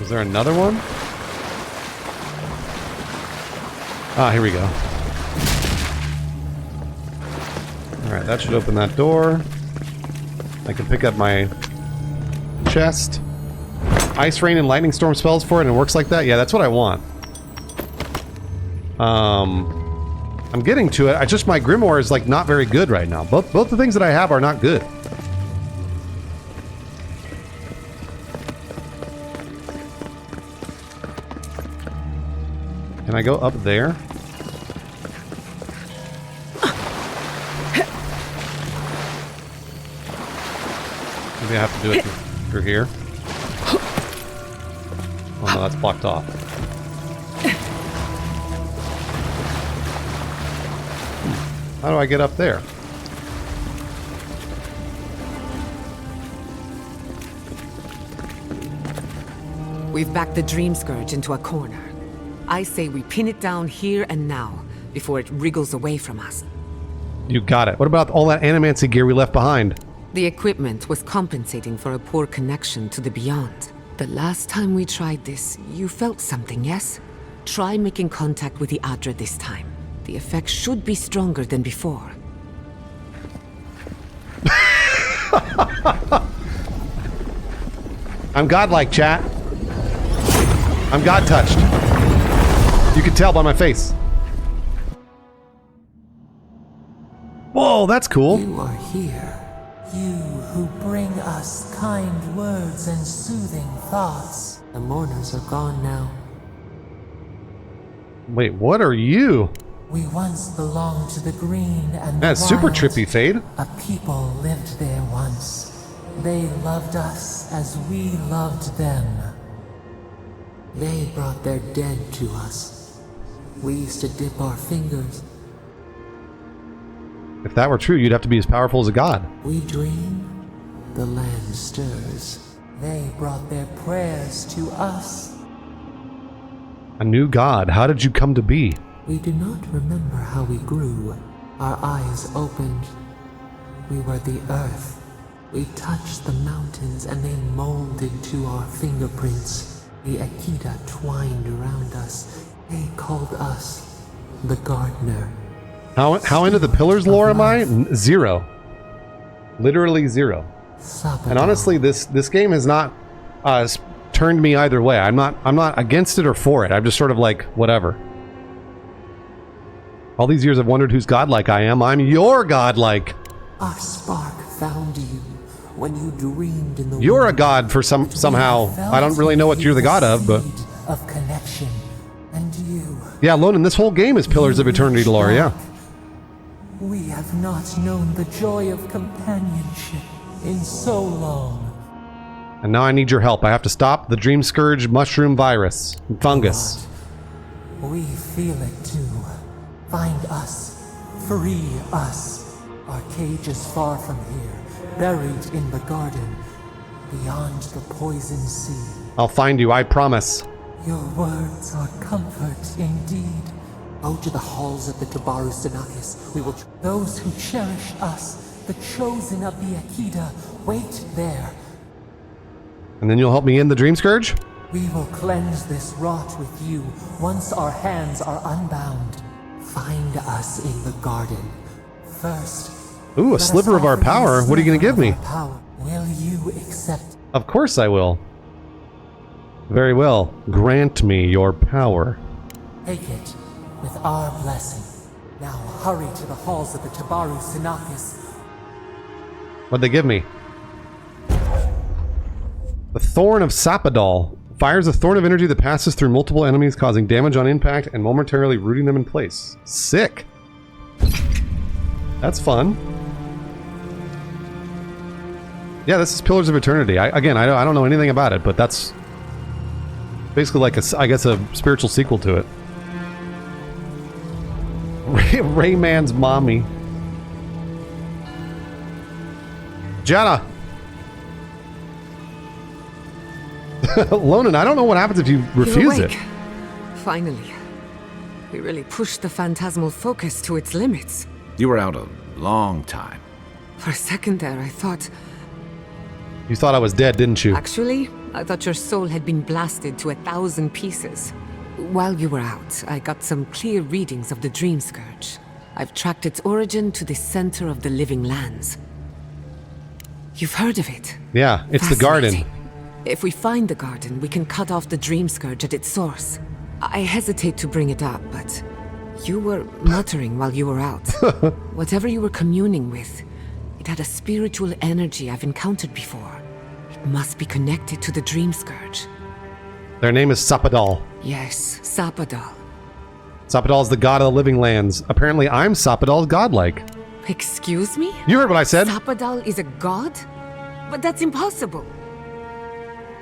Is there another one? Ah, here we go. Alright, that should open that door. I can pick up my chest. Ice Rain and Lightning Storm spells for it, and it works like that? Yeah, that's what I want. I'm getting to it. I just, my Grimoire is like not very good right now. Both the things that I have are not good. Can I go up there? Maybe I have to do it through here. Oh no, that's blocked off. How do I get up there? We've backed the Dream Scourge into a corner. I say we pin it down here and now, before it wriggles away from us. You got it. What about all that animancy gear we left behind? The equipment was compensating for a poor connection to the beyond. The last time we tried this, you felt something, yes? Try making contact with the Adra this time. The effect should be stronger than before. I'm godlike, chat. I'm god-touched. You can tell by my face. Whoa, that's cool. You are here. You who bring us kind words and soothing thoughts. The mourners are gone now. Wait, what are you? We once belonged to the green and That's the super wild. trippy, Fade. A people lived there once. They loved us as we loved them. They brought their dead to us. We used to dip our fingers. If that were true, you'd have to be as powerful as a god. We dream, the land stirs. They brought their prayers to us. A new god. How did you come to be? We do not remember how we grew. Our eyes opened. We were the earth. We touched the mountains and they molded to our fingerprints. The Akita twined around us. They called us the gardener. How into the pillars lore am I? Zero. Literally zero. And honestly, this game has not turned me either way. I'm not against it or for it. I'm just sort of like whatever. All these years I've wondered who's godlike I am. I'm your godlike. Our spark found you when you dreamed in the You're a god for somehow. I don't really know what you're the god of, but of connection. And you. Yeah, Lonan, this whole game is Pillars of Eternity lore, yeah. We have not known the joy of companionship in so long. And now I need your help. I have to stop the Dream Scourge mushroom virus. Fungus. We feel it too. Find us. Free us. Our cage is far from here, buried in the garden, beyond the poison sea. I'll find you, I promise. Your words are comfort indeed. Go to the halls of the Tabaru Sinakis. We will. Those who cherish us, the chosen of the Akita, wait there. And then you'll help me end the Dream Scourge? We will cleanse this rot with you once our hands are unbound. Find us in the garden. First. Ooh, a sliver of our power. What are you going to give me? Will you accept? Of course I will. Very well. Grant me your power. Take it with our blessing. Now hurry to the halls of the Tabaru Sinakis. What'd they give me? The Thorn of Sapadal. Fires a thorn of energy that passes through multiple enemies, causing damage on impact and momentarily rooting them in place. Sick. That's fun. Yeah, this is Pillars of Eternity. I don't know anything about it, but that's basically like I guess a spiritual sequel to it. Rayman's mommy. Giada. Lonan, I don't know what happens if you refuse it. Finally. We really pushed the phantasmal focus to its limits. You were out a long time. For a second there, I thought... You thought I was dead, didn't you? Actually, I thought your soul had been blasted to 1,000 pieces. While you were out, I got some clear readings of the Dream Scourge. I've tracked its origin to the center of the living lands. You've heard of it? Yeah, it's the garden. If we find the garden, we can cut off the Dream Scourge at its source. I hesitate to bring it up, but you were muttering while you were out. Whatever you were communing with, it had a spiritual energy I've encountered before. It must be connected to the Dream Scourge. Their name is Sapadal. Yes, Sapadal. Sapadal is the god of the living lands. Apparently, I'm Sapadal's godlike. Excuse me? You heard what I said. Sapadal is a god? But that's impossible.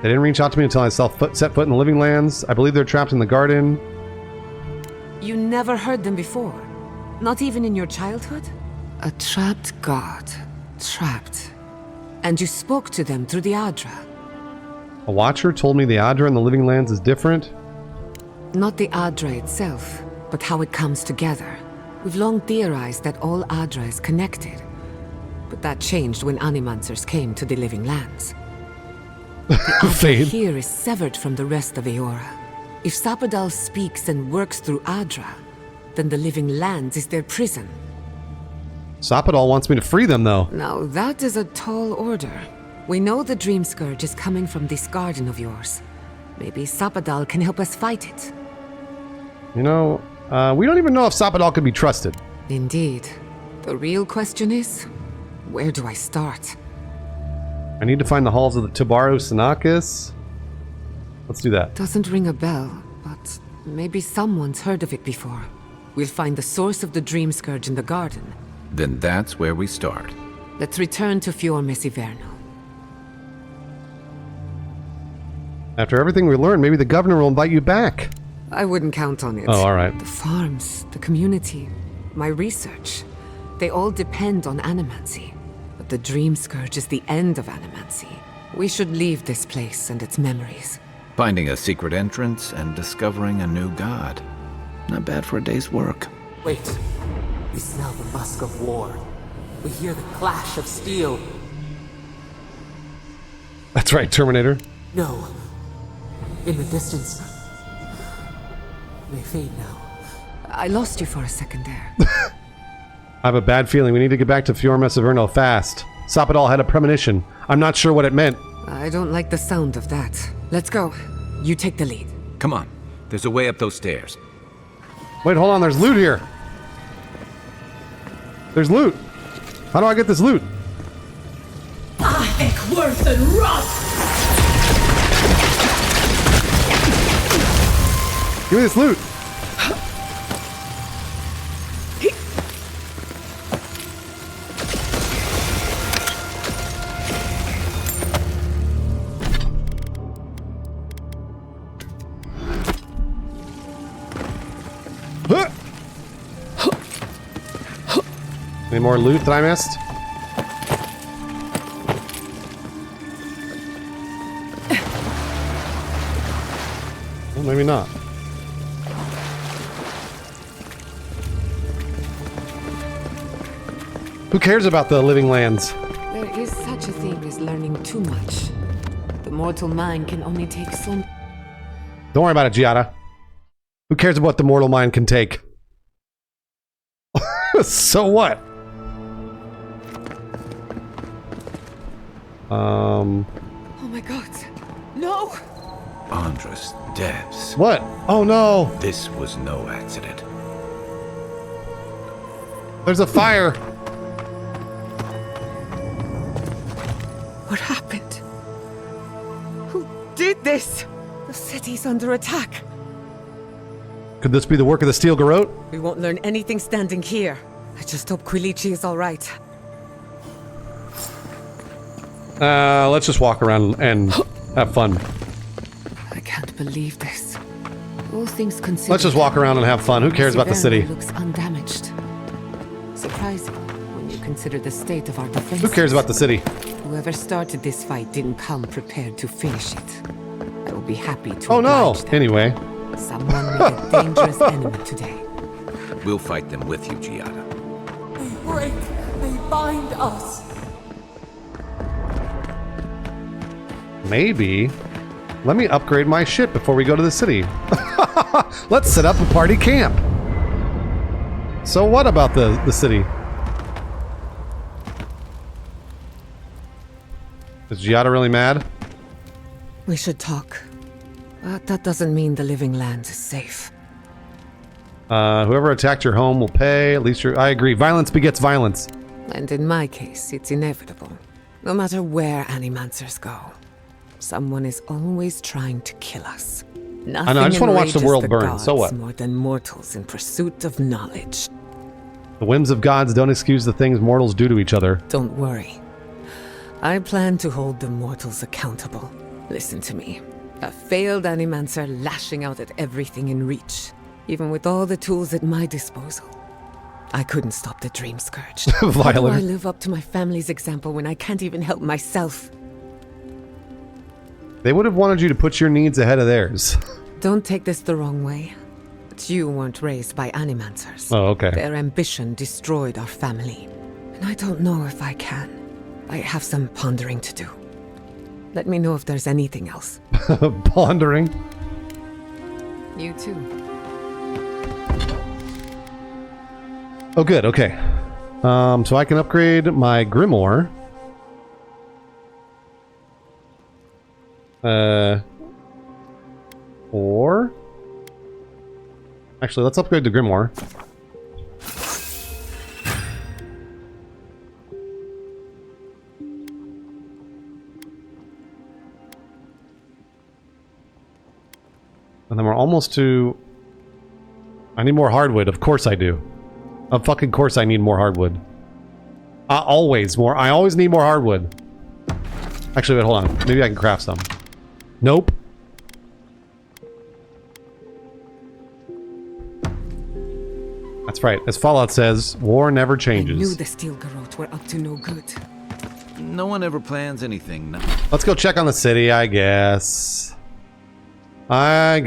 They didn't reach out to me until I set foot in the living lands. I believe they're trapped in the garden. You never heard them before? Not even in your childhood? A trapped god. Trapped. And you spoke to them through the Adra. A watcher told me the Adra in the living lands is different. Not the Adra itself, but how it comes together. We've long theorized that all Adra is connected. But that changed when Animancers came to the living lands. The Adra here is severed from the rest of Eora. If Sapadal speaks and works through Adra, then the living lands is their prison. Sapadal wants me to free them, though. Now that is a tall order. We know the Dream Scourge is coming from this garden of yours. Maybe Sapadal can help us fight it. You know, we don't even know if Sapadal can be trusted. Indeed. The real question is, where do I start? I need to find the halls of the Tabaru Sanakis. Let's do that. Doesn't ring a bell, but maybe someone's heard of it before. We'll find the source of the Dream Scourge in the garden. Then that's where we start. Let's return to Fior Mesiverno. After everything we learned, maybe the governor will invite you back. I wouldn't count on it. Oh, all right. The farms, the community, my research, they all depend on animancy. But the Dream Scourge is the end of animancy. We should leave this place and its memories. Finding a secret entrance and discovering a new god. Not bad for a day's work. Wait. We smell the musk of war. We hear the clash of steel. That's right, Terminator. No. In the distance. They fade now. I lost you for a second there. I have a bad feeling. We need to get back to Fior Mesiverno fast. Sapadal had a premonition. I'm not sure what it meant. I don't like the sound of that. Let's go. You take the lead. Come on. There's a way up those stairs. Wait, hold on. There's loot here. There's loot. How do I get this loot? Worth and rot! Give me this loot. Any more loot that I missed? Well, maybe not. Who cares about the living lands? There is such a thing as learning too much. The mortal mind can only take so... Don't worry about it, Giada. Who cares about what the mortal mind can take? So what? Oh my god. No! Andra's depths. What? Oh no! This was no accident. There's a fire! What happened? Who did this? The city's under attack. Could this be the work of the Steel Garrote? We won't learn anything standing here. I just hope Quilichi is alright. Let's just walk around and have fun. I can't believe this. All things considered... Let's just walk around and have fun. Who cares about the city? Looks undamaged. Surprising when you consider the state of our defense. Who cares about the city? Whoever started this fight didn't come prepared to finish it. I will be happy to Oh no! oblige them. Anyway. Someone made a dangerous enemy today. We'll fight them with you, Giada. They break, they bind us. Maybe. Let me upgrade my ship before we go to the city. Let's set up a party camp. So what about the city? Is Giada really mad? We should talk. But that doesn't mean the living land is safe. Whoever attacked your home will pay. At least I agree. Violence begets violence. And in my case, it's inevitable. No matter where Animancers go, someone is always trying to kill us. Nothing I know, I just want to watch the enrages world burn. gods So what? more than mortals in pursuit of knowledge. The whims of gods don't excuse the things mortals do to each other. Don't worry. I plan to hold the mortals accountable. Listen to me. A failed Animancer lashing out at everything in reach, even with all the tools at my disposal. I couldn't stop the dream scourge. How do I live up to my family's example when I can't even help myself? They would have wanted you to put your needs ahead of theirs. Don't take this the wrong way. But you weren't raised by Animancers. Oh, okay. Their ambition destroyed our family. And I don't know if I can. I have some pondering to do. Let me know if there's anything else. Pondering? You too. Oh, good. Okay. So I can upgrade my Grimoire. Or... Actually, let's upgrade the Grimoire. And then we're almost to... I need more hardwood. Of course I do. Of fucking course I need more hardwood. I always need more hardwood. Actually, wait, hold on. Maybe I can craft some. Nope. That's right. As Fallout says, war never changes. I knew the steel Garrote were up to no good. No one ever plans anything. Let's go check on the city, I guess. Let's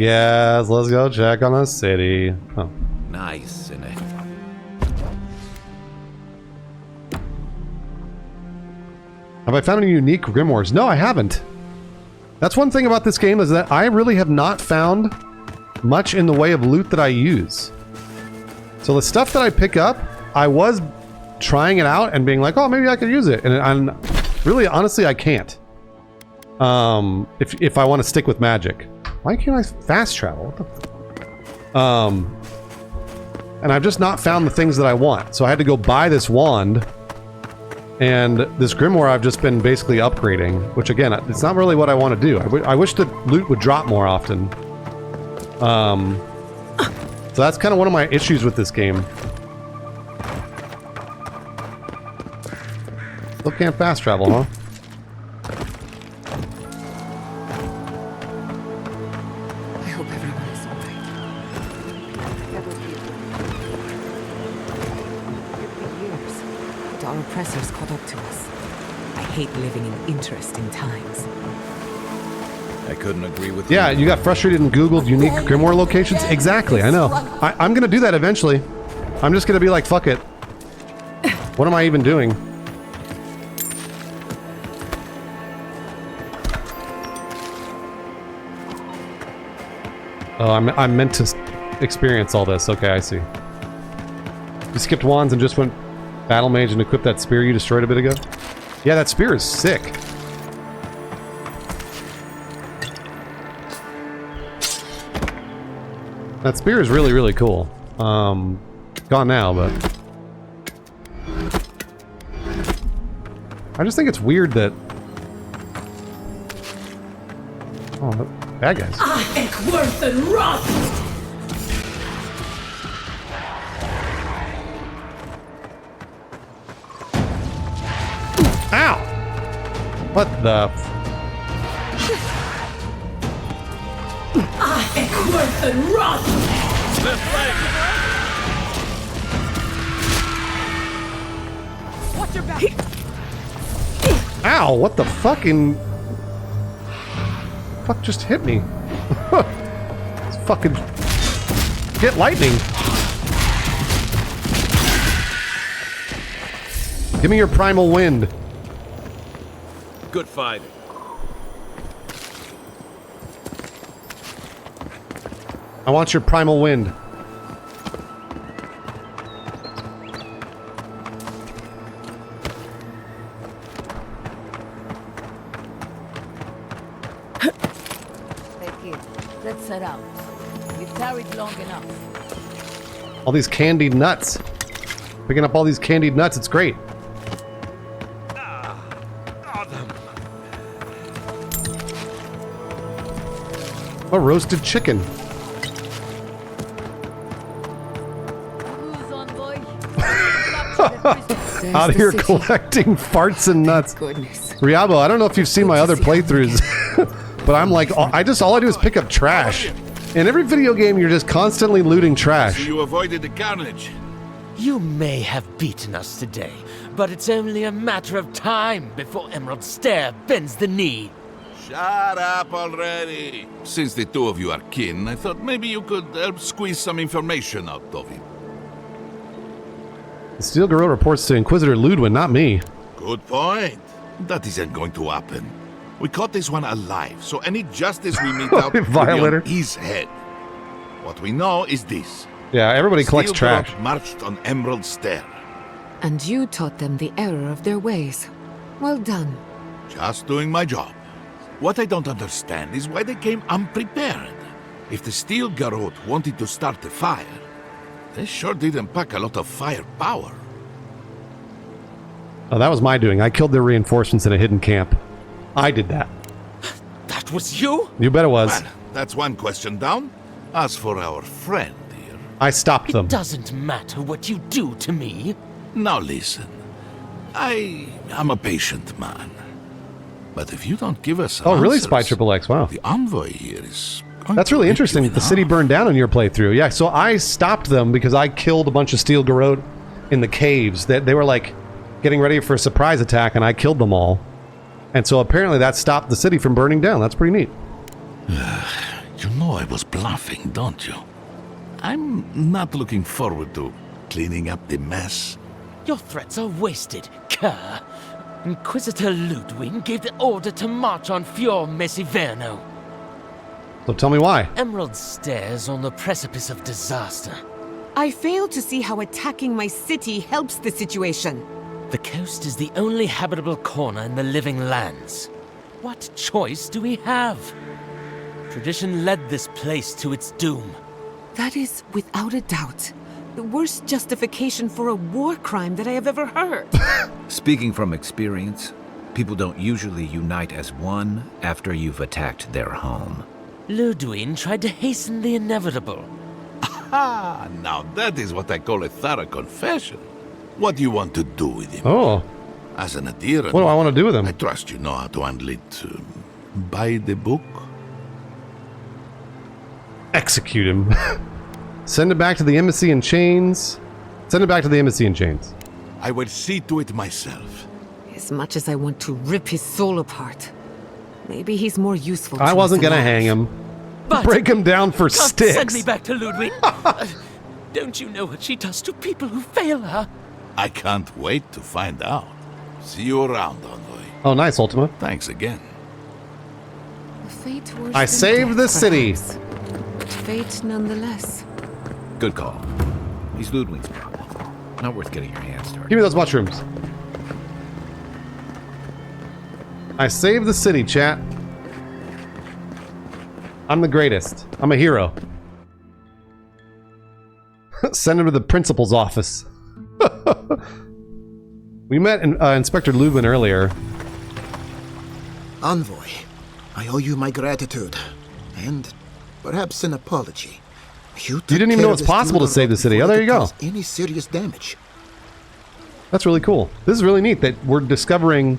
go check on the city. Oh. Nice, isn't it? Have I found any unique grimoires? No, I haven't. That's one thing about this game, is that I really have not found much in the way of loot that I use. So the stuff that I pick up, I was trying it out and being like, oh, maybe I could use it. And I'm really, honestly, I can't. If I want to stick with magic. Why can't I fast travel? What the fuck? And I've just not found the things that I want. So I had to go buy this wand. And this grimoire I've just been basically upgrading. Which again, it's not really what I want to do. I wish the loot would drop more often. So that's kind of one of my issues with this game. Still can't fast travel, huh? I hope everyone is alright. That would be years. But our oppressors caught up to us. I hate living in interesting times. I couldn't agree with you. Yeah, you got frustrated and Googled unique grimoire locations? Exactly, I know. I'm gonna do that eventually. I'm just gonna be like, fuck it. What am I even doing? Oh, I'm meant to experience all this. Okay, I see. You skipped wands and just went battle mage and equipped that spear you destroyed a bit ago? Yeah, that spear is sick. That spear is really, really cool. Gone now, but... I just think it's weird that... Oh, bad guys. Worth and rot! Ow! What the... Worth and rot! Watch your back! Ow, what the fucking... Fuck just hit me. It's fucking... Get lightning. Give me your primal wind. Good fight. I want your primal wind. Let's set out. We've tarried long enough. All these candied nuts. Picking up all these candied nuts, it's great. A roasted chicken. Out here collecting farts and nuts. Goodness. Riabo, I don't know if you've seen my other playthroughs, but I'm like, all I do is pick up trash. In every video game, you're just constantly looting trash. So you avoided the carnage. You may have beaten us today, but it's only a matter of time before Emerald Stair bends the knee. Shut up already. Since the two of you are kin, I thought maybe you could help squeeze some information out of him. The Steel Garrote reports to Inquisitor Ludwin, not me. Good point. That isn't going to happen. We caught this one alive, so any justice we mete out will be on his head. What we know is this. Yeah, everybody collects Steel trash. Garrote marched on Emerald Stair. And you taught them the error of their ways. Well done. Just doing my job. What I don't understand is why they came unprepared. If the Steel Garrote wanted to start a fire, they sure didn't pack a lot of firepower. Oh, that was my doing. I killed their reinforcements in a hidden camp. I did that. That was you? You bet it was. Well, that's one question down. As for our friend here... I stopped them. It doesn't matter what you do to me. Now listen. I am a patient man. But if you don't give us some really, answers, Spy Triple X? Wow. The envoy here is going That's to really rip interesting you that in the city half. burned down in your playthrough. Yeah, so I stopped them because I killed a bunch of Steel Garrote in the caves. They were like getting ready for a surprise attack, and I killed them all. And so apparently that stopped the city from burning down. That's pretty neat. You know I was bluffing, don't you? I'm not looking forward to cleaning up the mess. Your threats are wasted, cur. Inquisitor Ludwin gave the order to march on Fior Mesiverno. So tell me why. Emerald Stair's on the precipice of disaster. I fail to see how attacking my city helps the situation. The coast is the only habitable corner in the living lands. What choice do we have? Tradition led this place to its doom. That is, without a doubt, the worst justification for a war crime that I have ever heard. Speaking from experience, people don't usually unite as one after you've attacked their home. Ludwin tried to hasten the inevitable. Ah, now that is what I call a thorough confession. What do you want to do with him? Oh. As an adherent, What do I want to do with him? I trust you know how to handle it. By the book? Execute him. Send it back to the embassy in chains. Send it back to the embassy in chains. I will see to it myself. As much as I want to rip his soul apart, maybe he's more useful to I wasn't us gonna alive. hang him. But Break him down for can't sticks. Send me back to Ludwin. Don't you know what she does to people who fail her? I can't wait to find out. See you around, Envoy. Oh, nice, Ultima. Thanks again. A fate worse I than saved the death, city. perhaps. But fate nonetheless. Good call. He's Ludwig's problem. Not worth getting your hands dirty. Give me those mushrooms. I saved the city, chat. I'm the greatest. I'm a hero. Send him to the principal's office. We met Inspector Ludwin earlier. Envoy, I owe you my gratitude. And perhaps an apology. You didn't even know it's possible to save the city. Oh, there you go. Any serious damage. That's really cool. This is really neat that we're discovering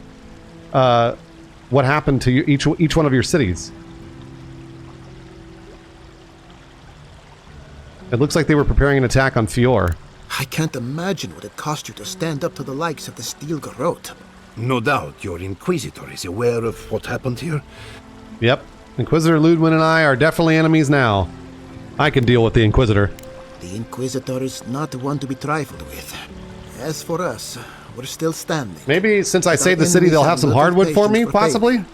what happened to each one of your cities. It looks like they were preparing an attack on Fior. I can't imagine what it cost you to stand up to the likes of the Steel Garrote. No doubt your Inquisitor is aware of what happened here. Yep. Inquisitor Ludwin and I are definitely enemies now. I can deal with the Inquisitor. The Inquisitor is not one to be trifled with. As for us, we're still standing. Maybe since I saved the city, they'll have some hardwood for me, possibly?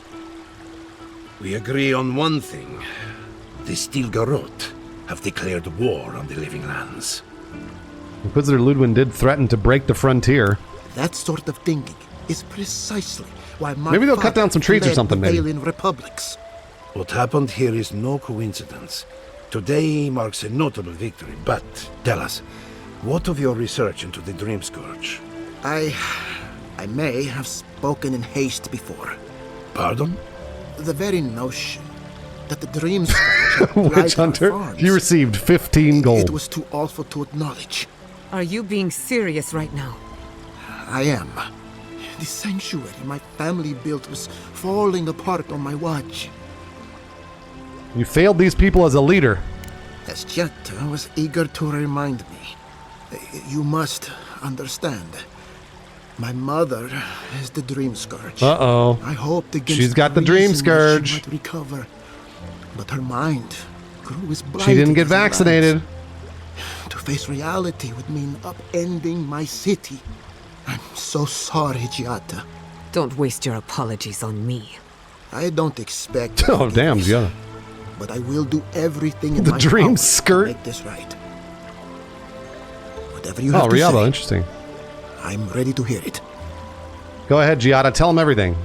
We agree on one thing. The Steel Garrote have declared war on the Living Lands. Inquisitor Ludwin did threaten to break the frontier. That sort of thinking is precisely why my maybe they'll cut down some trees or something, maybe. In republics. What happened here is no coincidence. Today marks a notable victory, but tell us, what of your research into the Dream Scourge? I may have spoken in haste before. Pardon? The very notion that the Dream Scourge Witch Hunter, you received 15 gold. It was too awful to acknowledge. Are you being serious right now? I am. The sanctuary my family built was falling apart on my watch. You failed these people as a leader. As Jetta was eager to remind me. You must understand. My mother is the Dream Scourge. Uh-oh. I hoped against she's got the Dream Scourge. She might recover, but her mind grew as bright. She didn't get vaccinated. To face reality would mean upending my city. I'm so sorry, Giada. Don't waste your apologies on me. I don't expect. Oh, damn, Giada. But I will do everything in the my Dream power Skirt. to make this right. Whatever you have to Riaba, say, interesting. I'm ready to hear it. Go ahead, Giada. Tell him everything.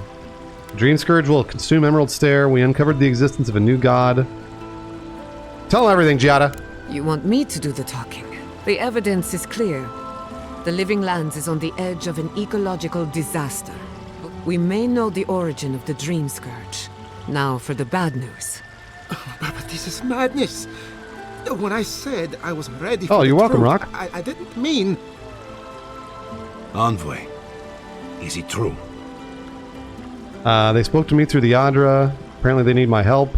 Dream Scourge will consume Emerald Stair. We uncovered the existence of a new god. Tell him everything, Giada. You want me to do the talking? The evidence is clear. The Living Lands is on the edge of an ecological disaster. We may know the origin of the Dream Scourge. Now for the bad news. But this is madness. When I said I was ready for Oh, you're welcome, truth, Rock. I didn't mean... Envoy, is it true? They spoke to me through the Adra. Apparently they need my help.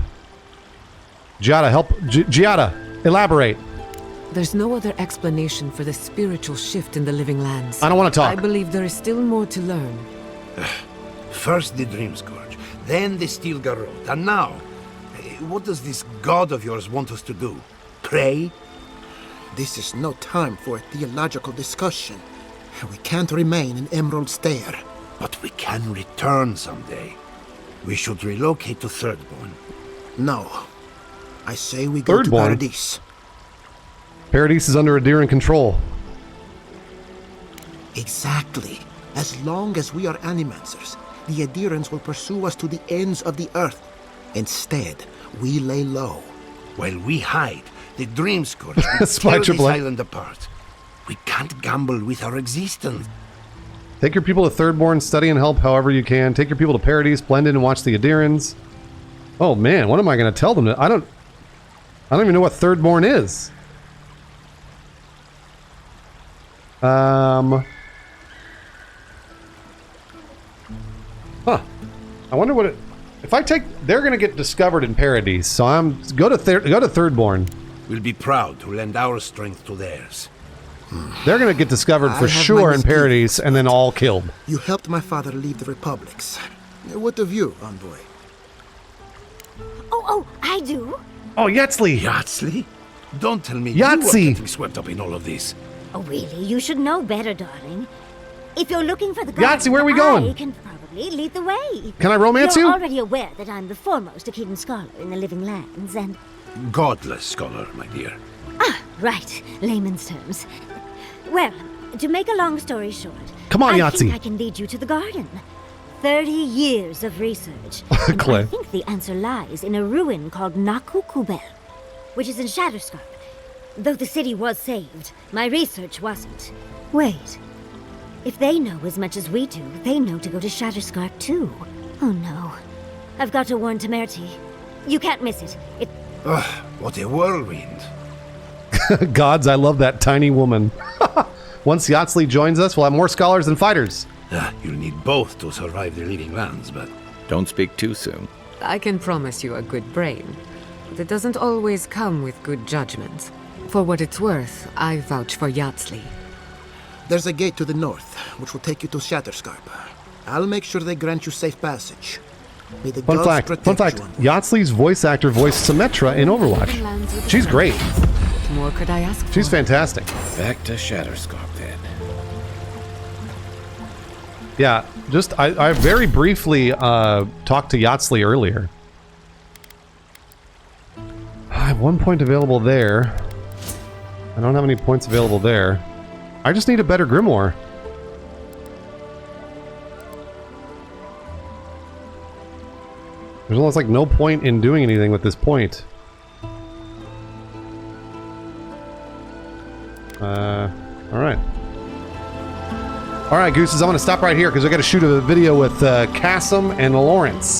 Giada, help. Giada, elaborate. There's no other explanation for the spiritual shift in the Living Lands. I don't want to talk. I believe there is still more to learn. First the Dream Scourge, then the Steel Garrote, and now, what does this god of yours want us to do? Pray? This is no time for a theological discussion. We can't remain in Emerald Stair. But we can return someday. We should relocate to Thirdborn. No. I say we go to Paradise. Paradise is under Adran control. Exactly. As long as we are Animancers, the Adherents will pursue us to the ends of the earth. Instead, we lay low. While we hide, the Dream Scourge will tear this island apart. We can't gamble with our existence. Take your people to Thirdborn, study and help however you can. Take your people to Paradise, blend in and watch the Adherents. Oh man, what am I going to tell them? I don't even know what Thirdborn is. Huh. I wonder what it... If I take... They're going to get discovered in Paradise, so go to Thirdborn. We'll be proud to lend our strength to theirs. They're going to get discovered for sure in Paradise and then all killed. You helped my father leave the Republics. What of you, Envoy? Oh, I do. Oh, Yahtzee! Yahtzee? Don't tell me Yahtzee! you were getting swept up in all of this. Oh, really? You should know better, darling. If you're looking for the Yahtzee, where are we going? I can probably lead the way. Can I romance you? You're already aware that I'm the foremost Akhitan scholar in the Living Lands, and... Godless scholar, my dear. Ah, right. Layman's terms. Well, to make a long story short... Come on, I Yahtzee. think I can lead you to the garden. 30 years of research. And I think the answer lies in a ruin called Naku Kubel, which is in Shatterscarp. Though the city was saved, my research wasn't. Wait. If they know as much as we do, they know to go to Shatterscarp too. Oh no. I've got to warn Temerity. You can't miss it. What a whirlwind. Gods, I love that tiny woman. Once Yahtzee joins us, we'll have more scholars than fighters. You'll need both to survive the Living Lands, but... Don't speak too soon. I can promise you a good brain, but it doesn't always come with good judgment. For what it's worth, I vouch for Yahtzee. There's a gate to the north, which will take you to Shatterscarp. I'll make sure they grant you safe passage. May the Fun gods fact, protect you. Yahtzlee's voice actor voiced Symmetra in Overwatch. She's great. What more could I ask for? She's fantastic. Back to Shatterscarp then. Yeah, just I very briefly talked to Yahtzlee earlier. I have 1 point available there. I don't have any points available there. I just need a better grimoire. There's almost like no point in doing anything with this point. Alright. Alright, Gooses, I'm going to stop right here because I got to shoot a video with Cassim and Lawrence.